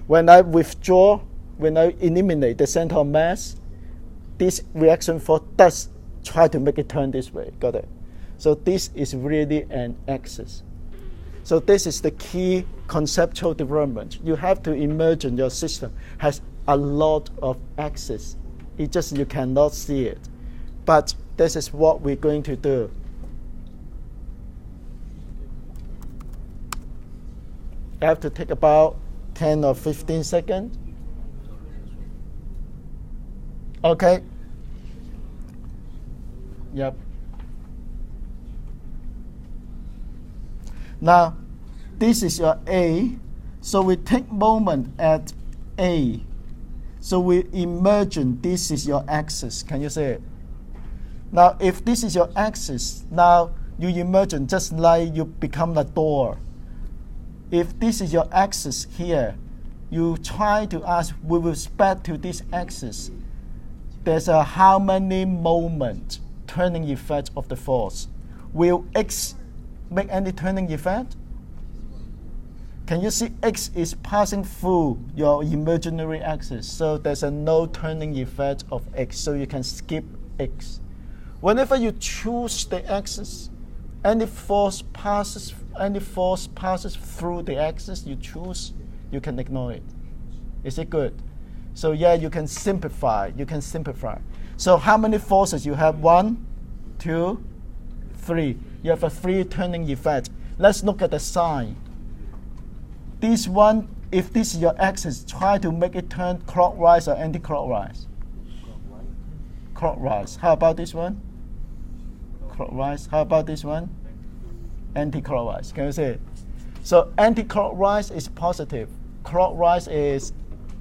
When I withdraw, when I eliminate the center of mass, this reaction force does try to make it turn this way. Got it? So this is really an axis. So this is the key conceptual development. You have to imagine your system has a lot of axes. It just you cannot see it. But this is what we're going to do. I have to take about 10 or 15 seconds. Okay. Yep. Now, this is your A. So we take moment at A. So we imagine this is your axis. Can you see it? Now, if this is your axis, now you imagine just like you become a door. If this is your axis here, you try to ask with respect to this axis, there's a how many moment turning effect of the force. Will X make any turning effect? Can you see X is passing through your imaginary axis? So there's a no turning effect of X, so you can skip X. Whenever you choose the axis, any force passes through the axis you choose, you can ignore it. Is it good? So yeah, you can simplify. So how many forces you have? 1, 2, 3. You have a 3 turning effect. Let's look at the sign. This one, if this is your axis, try to make it turn clockwise or anti-clockwise. Clockwise. How about this one? Clockwise. How about this one? Anti-clockwise. Can you see it? So anti-clockwise is positive. Clockwise is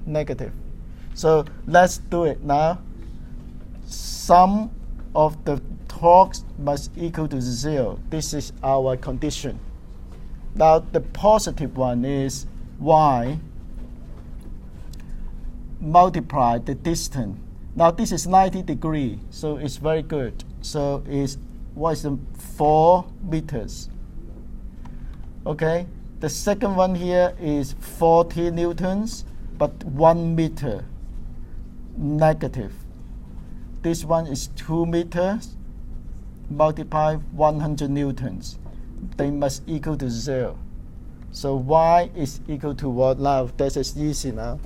negative. So let's do it now. Sum of the torques must equal to 0. This is our condition. Now the positive one is y multiply the distance. Now this is 90 degrees, so it's very good. So it's what is the 4 meters. Okay, the second one here is 40 newtons, but 1 meter negative. This one is 2 meters multiply 100 newtons. They must equal to 0. So y is equal to what now? This is easy now.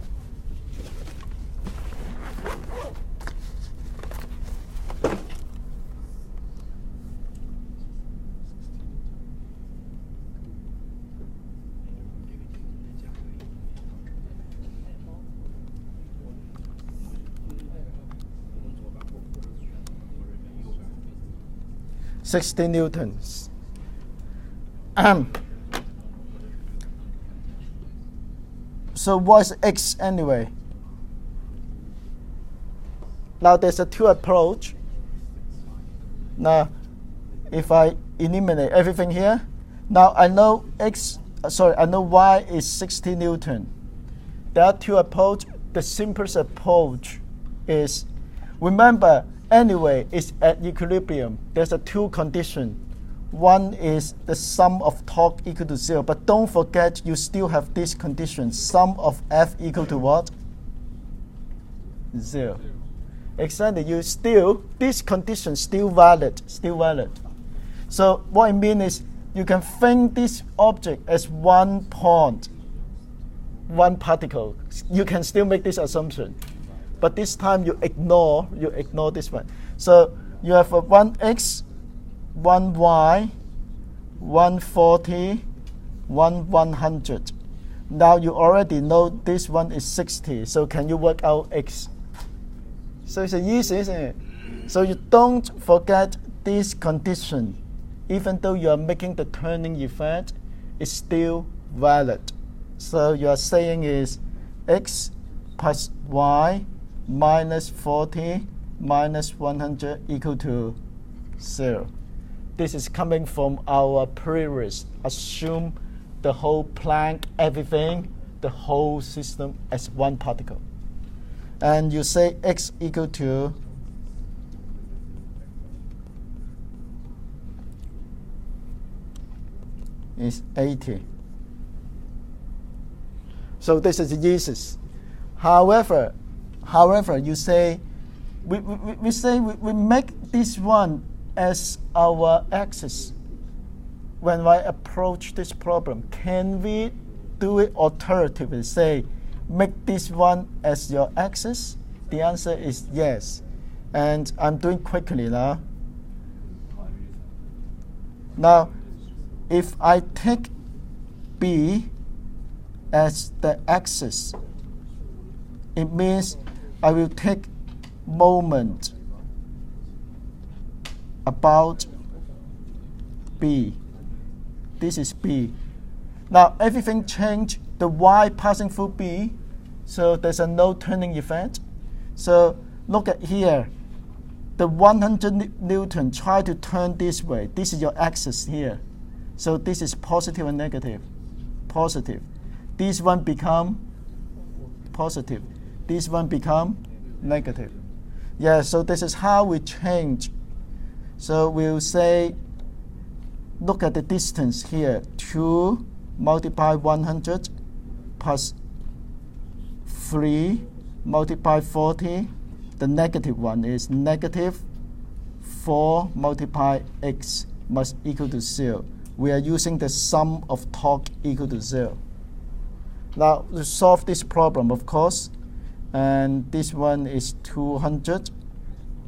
$60 newtons. So what's x anyway? Now there's a two approach. Now if I eliminate everything here, now I know I know y is 60 Newton. There are two approaches. The simplest approach is, remember, anyway, it's at equilibrium. There's a two condition. One is the sum of torque equal to 0. But don't forget, you still have this condition. Sum of F equal to what? 0. Exactly. This condition still valid. So what I mean is, you can think this object as one point, one particle. You can still make this assumption. But this time you ignore this one. So you have a 1x, 1y, 140, 100. Now you already know this one is 60. So can you work out x? So it's easy, isn't it? So you don't forget this condition. Even though you are making the turning effect, it's still valid. So you are saying is x plus y minus 40 minus 100 equal to 0. This is coming from our previous. Assume the whole Planck, everything, the whole system as one particle. And you say x equal to is 80. So this is the easiest. However, you say we make this one as our axis. When I approach this problem, can we do it alternatively? Say, make this one as your axis? The answer is yes. And I'm doing quickly now. Now, if I take B as the axis, it means I will take moment about B. This is B. Now everything changed. The y passing through B, so there's a no turning effect. So look at here. The 100 Newton try to turn this way. This is your axis here. So this is positive and negative. Positive. This one become positive. This one become negative. Yeah, so this is how we change. So we'll say, look at the distance here. 2 multiply 100 plus 3 multiply 40. The negative one is negative 4 multiply x must equal to 0. We are using the sum of torque equal to 0. Now to solve this problem, of course, and this one is 200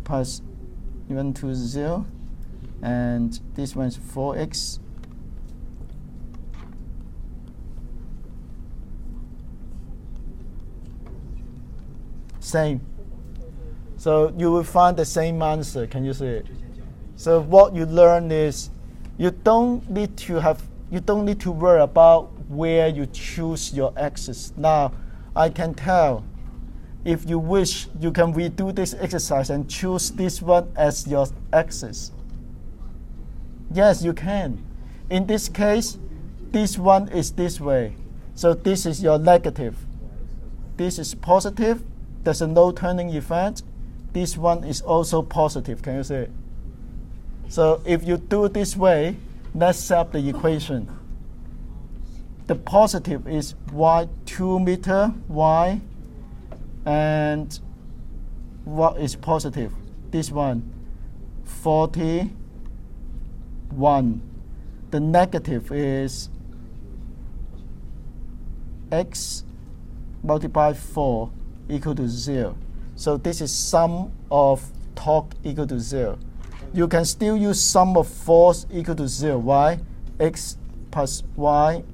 plus 120, and this one is 4x. Same. So you will find the same answer. Can you see it? So what you learn is you don't need to worry about where you choose your axis. Now I can tell, if you wish, you can redo this exercise and choose this one as your axis. Yes, you can. In this case, this one is this way. So this is your negative. This is positive. There's a no turning effect. This one is also positive. Can you see it? So if you do it this way, let's set up the equation. The positive is y 2 meter y, and what is positive? This one, 41. The negative is x multiplied 4 equal to 0. So this is sum of torque equal to 0. You can still use sum of force equal to 0. Why? X plus y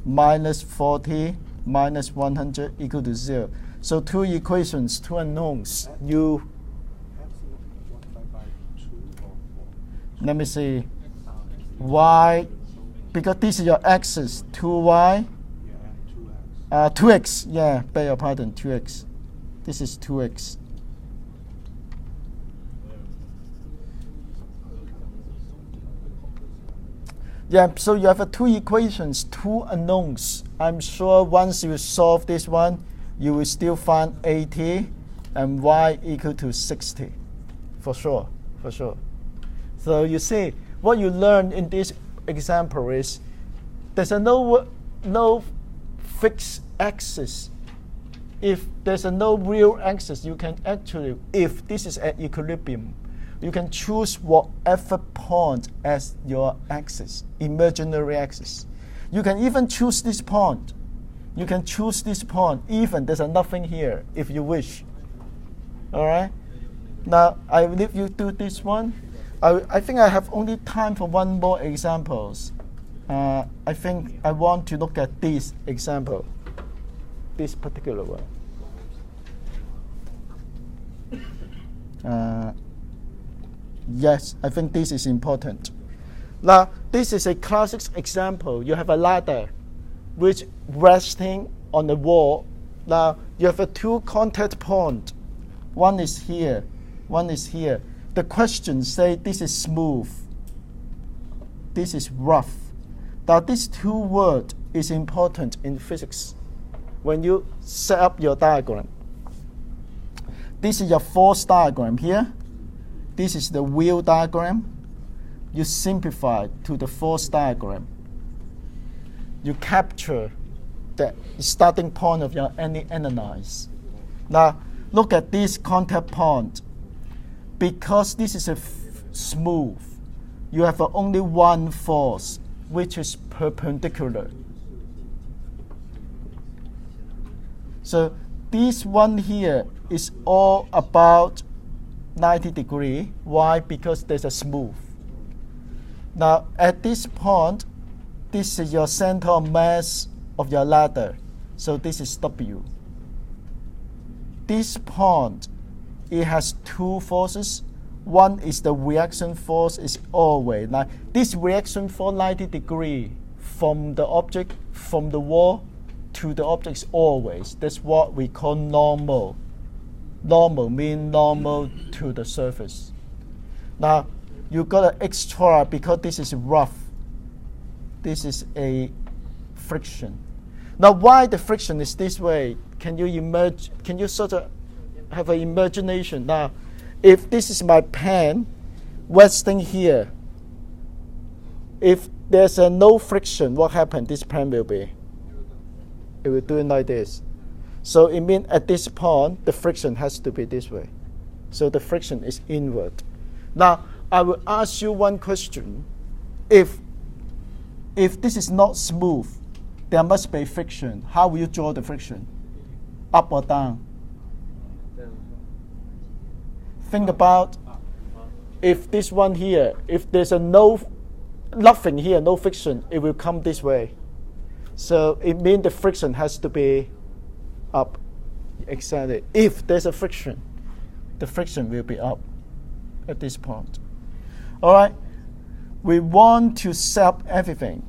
minus 40 minus 100 equal to 0. So two equations, two unknowns. Let me see. Y, because this is your axis, 2y 2x, yeah, beg your pardon, 2x. This is 2x. Yeah, so you have two equations, two unknowns. I'm sure once you solve this one, you will still find 80 and y equal to 60. For sure, for sure. So you see, what you learn in this example is there's no fixed axis. If there's no real axis, you can actually, if this is at equilibrium, you can choose whatever point as your axis, imaginary axis. You can even choose this point. You can choose this point, even there's nothing here, if you wish. All right? Now, I will leave you to this one. I think I have only time for one more examples. I think I want to look at this example, this particular one. Yes, I think this is important. Now, this is a classic example. You have a ladder which resting on the wall. Now, you have a two contact point. One is here, one is here. The question say this is smooth, this is rough. Now, this two word is important in physics when you set up your diagram. This is your force diagram here. This is the wheel diagram. You simplify to the force diagram. You capture the starting point of your any analyze. Now, look at this contact point. Because this is a smooth, you have only one force, which is perpendicular. So this one here is all about 90 degrees. Why? Because there's a smooth. Now, at this point, this is your center of mass of your ladder. So this is W. This point, it has two forces. One is the reaction force is always. Now, this reaction force 90 degrees from the object, from the wall to the object is always. That's what we call normal. Normal means normal to the surface. Now, you got an extra because this is rough. This is a friction. Now, why the friction is this way? Can you emerge? Can you sort of have an imagination? Now, if this is my pen resting here, if there's no friction, what happens? This pen will be? It will do it like this. So it means at this point, the friction has to be this way. So the friction is inward. Now, I will ask you one question. If this is not smooth, there must be friction. How will you draw the friction? Up or down? Think about if this one here, if there's nothing here, no friction, it will come this way. So it means the friction has to be up. Exactly. If there's a friction, the friction will be up at this point. All right. We want to set up everything.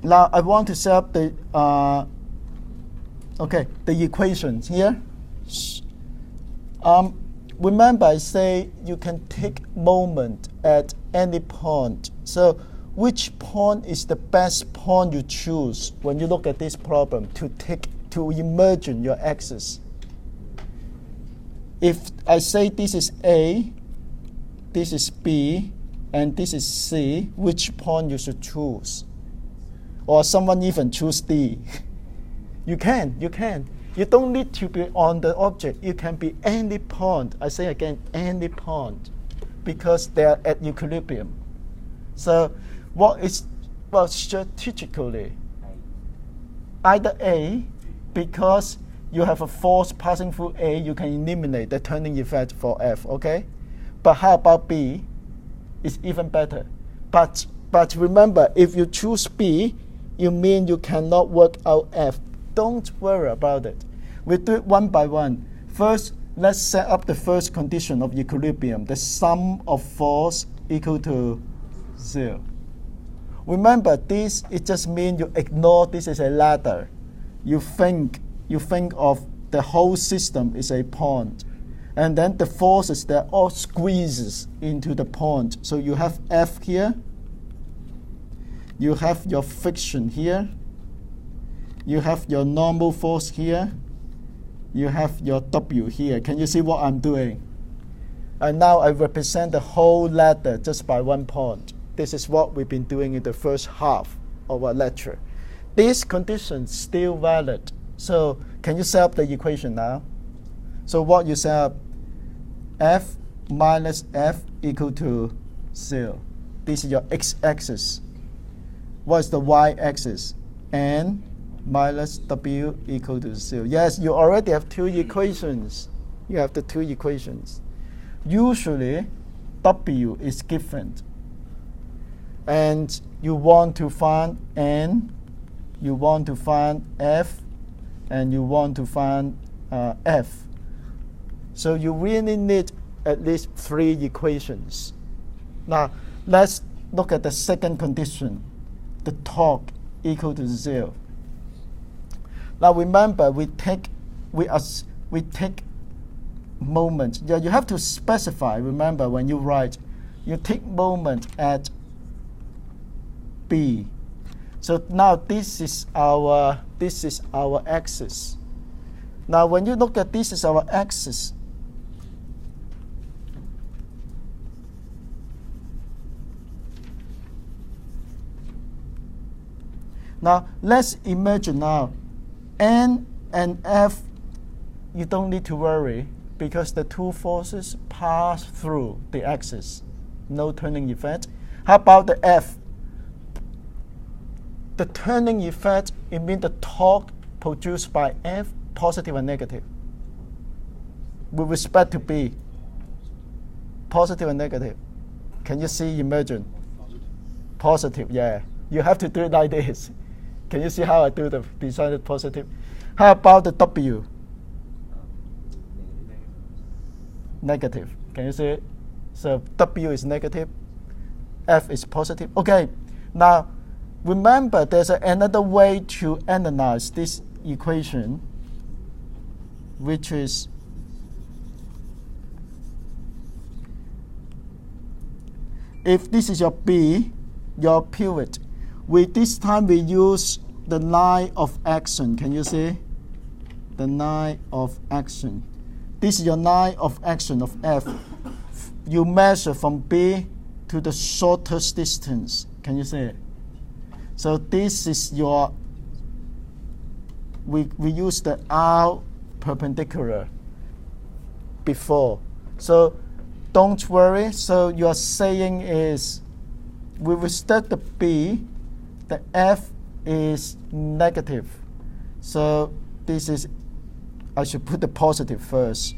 Now I want to set up the the equations here. Remember, I say you can take moment at any point. So which point is the best point you choose when you look at this problem to imagine your axis? If I say this is A, this is B, and this is C, which point you should choose? Or someone even choose D. You can. You don't need to be on the object. You can be any point. I say again, any point, because they are at equilibrium. So strategically, either A, because you have a force passing through A, you can eliminate the turning effect for F, okay? But how about B? It's even better. But remember, if you choose B, you mean you cannot work out F. Don't worry about it. We do it one by one. First, let's set up the first condition of equilibrium. The sum of force equal to 0. Remember, this, it just means you ignore this is a ladder. You think of the whole system is a pond. And then the forces, they're all squeezes into the pond. So you have F here. You have your friction here. You have your normal force here. You have your W here. Can you see what I'm doing? And now I represent the whole ladder just by one point. This is what we've been doing in the first half of our lecture. These conditions still valid. So can you set up the equation now? So what you set up, F minus F equal to 0. This is your x-axis. What is the y-axis? N minus W equal to 0. Yes, you already have two equations. You have the two equations. Usually, W is given. And you want to find N, you want to find F, and you want to find F. So you really need at least 3 equations. Now, let's look at the second condition, the torque equal to 0. Now remember, we take moment. Yeah, you have to specify. Remember, when you write, you take moment at B. So now this is our axis. Now when you look at this is our axis. Now let's imagine now N and F, you don't need to worry because the two forces pass through the axis. No turning effect. How about the F? The turning effect, it means the torque produced by F, positive and negative. With respect to B, positive and negative. Can you see emergent? Positive, yeah. You have to do it like this. Can you see how I do the decided positive? How about the W? Negative. Can you see it? So W is negative, F is positive. Okay, now remember there's another way to analyze this equation, which is if this is your B, your pivot, with this time we use the line of action. Can you see? The line of action. This is your line of action of F. You measure from B to the shortest distance. Can you see it? So this is your, we use the R perpendicular before. So don't worry. So you're saying is, with respect to B, the F is negative. So this is, I should put the positive first.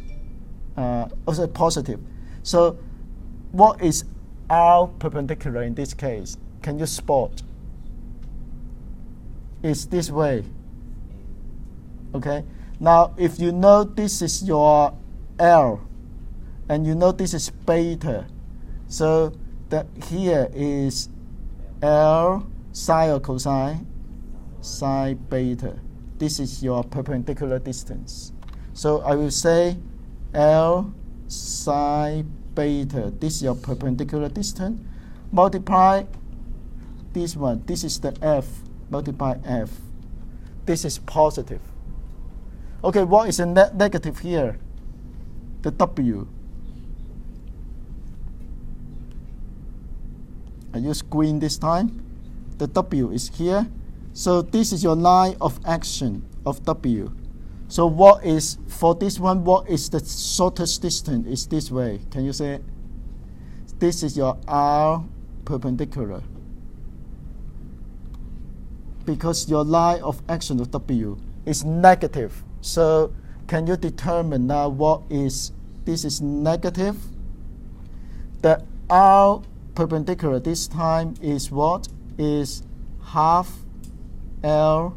Also positive. So what is R perpendicular in this case? Can you spot? It's this way. Okay. Now if you know this is your L and you know this is beta, so that here is L sine or cosine, sine beta. This is your perpendicular distance. So I will say L sine beta. This is your perpendicular distance. Multiply this one. This is the F. Multiply F. This is positive. Okay, what is the negative here? The W. I use green this time. The W is here. So this is your line of action of W. So what is, for this one, what is the shortest distance? Is this way. Can you see it? This is your R perpendicular. Because your line of action of W is negative. So can you determine now what is, this is negative? The R perpendicular this time is what? Is half L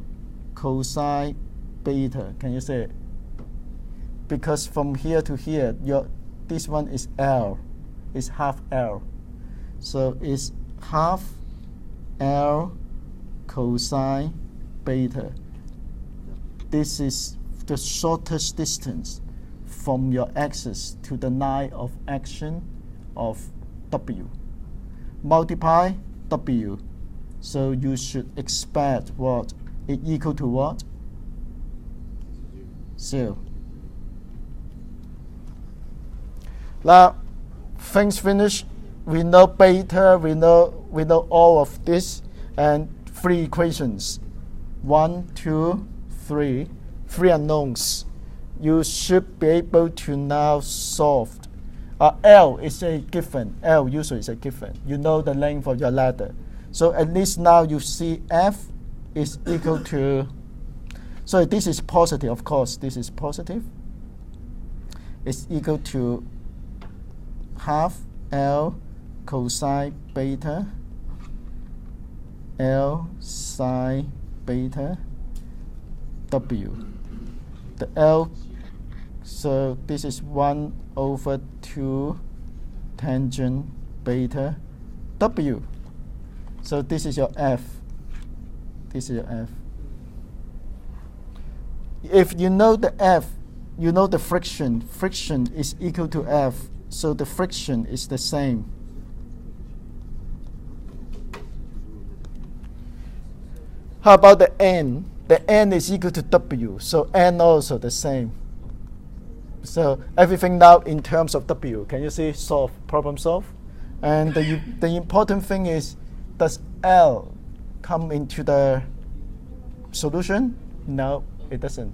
cosine beta. Can you see it? Because from here to here, this one is L, is half L. So it's half L cosine beta. This is the shortest distance from your axis to the line of action of W. Multiply W. So you should expect what? It equal to what? 0. Now, things finished. We know beta, we know all of this, and 3 equations. 1, 2, 3. 3 unknowns. You should be able to now solve. L is a given. L usually is a given. You know the length of your ladder. So at least now you see F is equal to, so this is positive, of course, this is positive. It's equal to half L cosine beta L sine beta W. The L, so this is 1 over 2 tangent beta W. So this is your F. This is your F. If you know the F, you know the friction. Friction is equal to F. So the friction is the same. How about the N? The N is equal to W. So N also the same. So everything now in terms of W. Can you see? Solve. Problem solve. And the important thing is, does L come into the solution? No, it doesn't.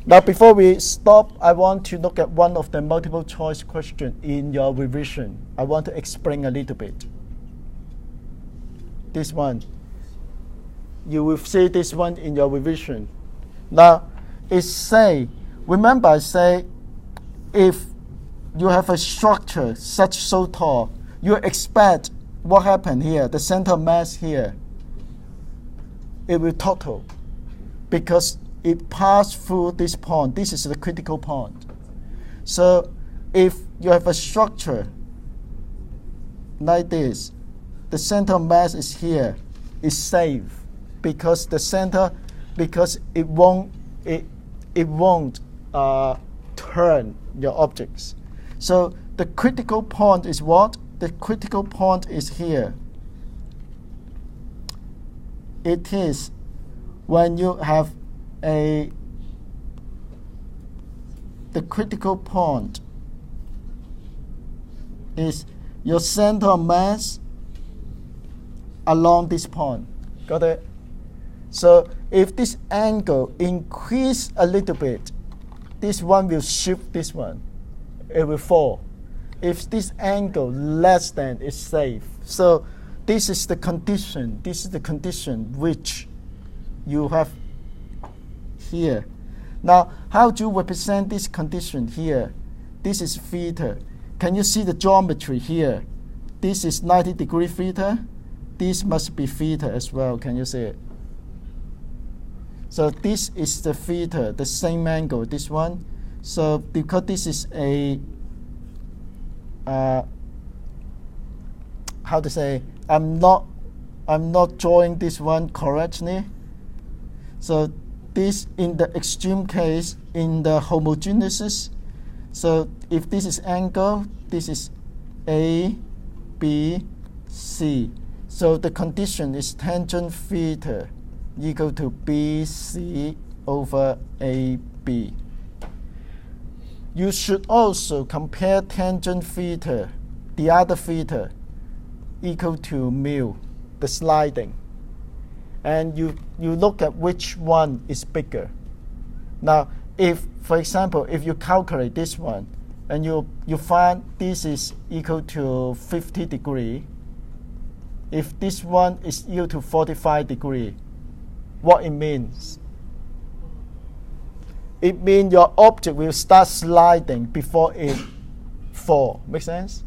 Now, before we stop, I want to look at one of the multiple choice questions in your revision. I want to explain a little bit. This one. You will see this one in your revision. Now, it say, remember I say, if you have a structure such so tall, you expect what happened here, the center of mass here, it will total because it passed through this point. This is the critical point. So if you have a structure like this, the center of mass is here, is safe because the center, because it won't turn your objects. So the critical point is what? The critical point is here. It is when you have the critical point is your center of mass along this point. Got it? So if this angle increase a little bit, this one will shift this one. It will fall. If this angle less than is safe. So this is the condition. This is the condition which you have here. Now, how do you represent this condition here? This is theta. Can you see the geometry here? This is 90-degree theta. This must be theta as well. Can you see it? So this is the theta, the same angle, this one. So because this is a how to say, I'm not drawing this one correctly. So this in the extreme case, in the homogeneous, so if this is angle, this is A, B, C. So the condition is tangent theta equal to BC over AB. You should also compare tangent theta, the other theta, equal to mu, the sliding. And you look at which one is bigger. Now, if, for example, if you calculate this one, and you find this is equal to 50 degree, if this one is equal to 45 degree, what it means? It means your object will start sliding before it fall. Make sense?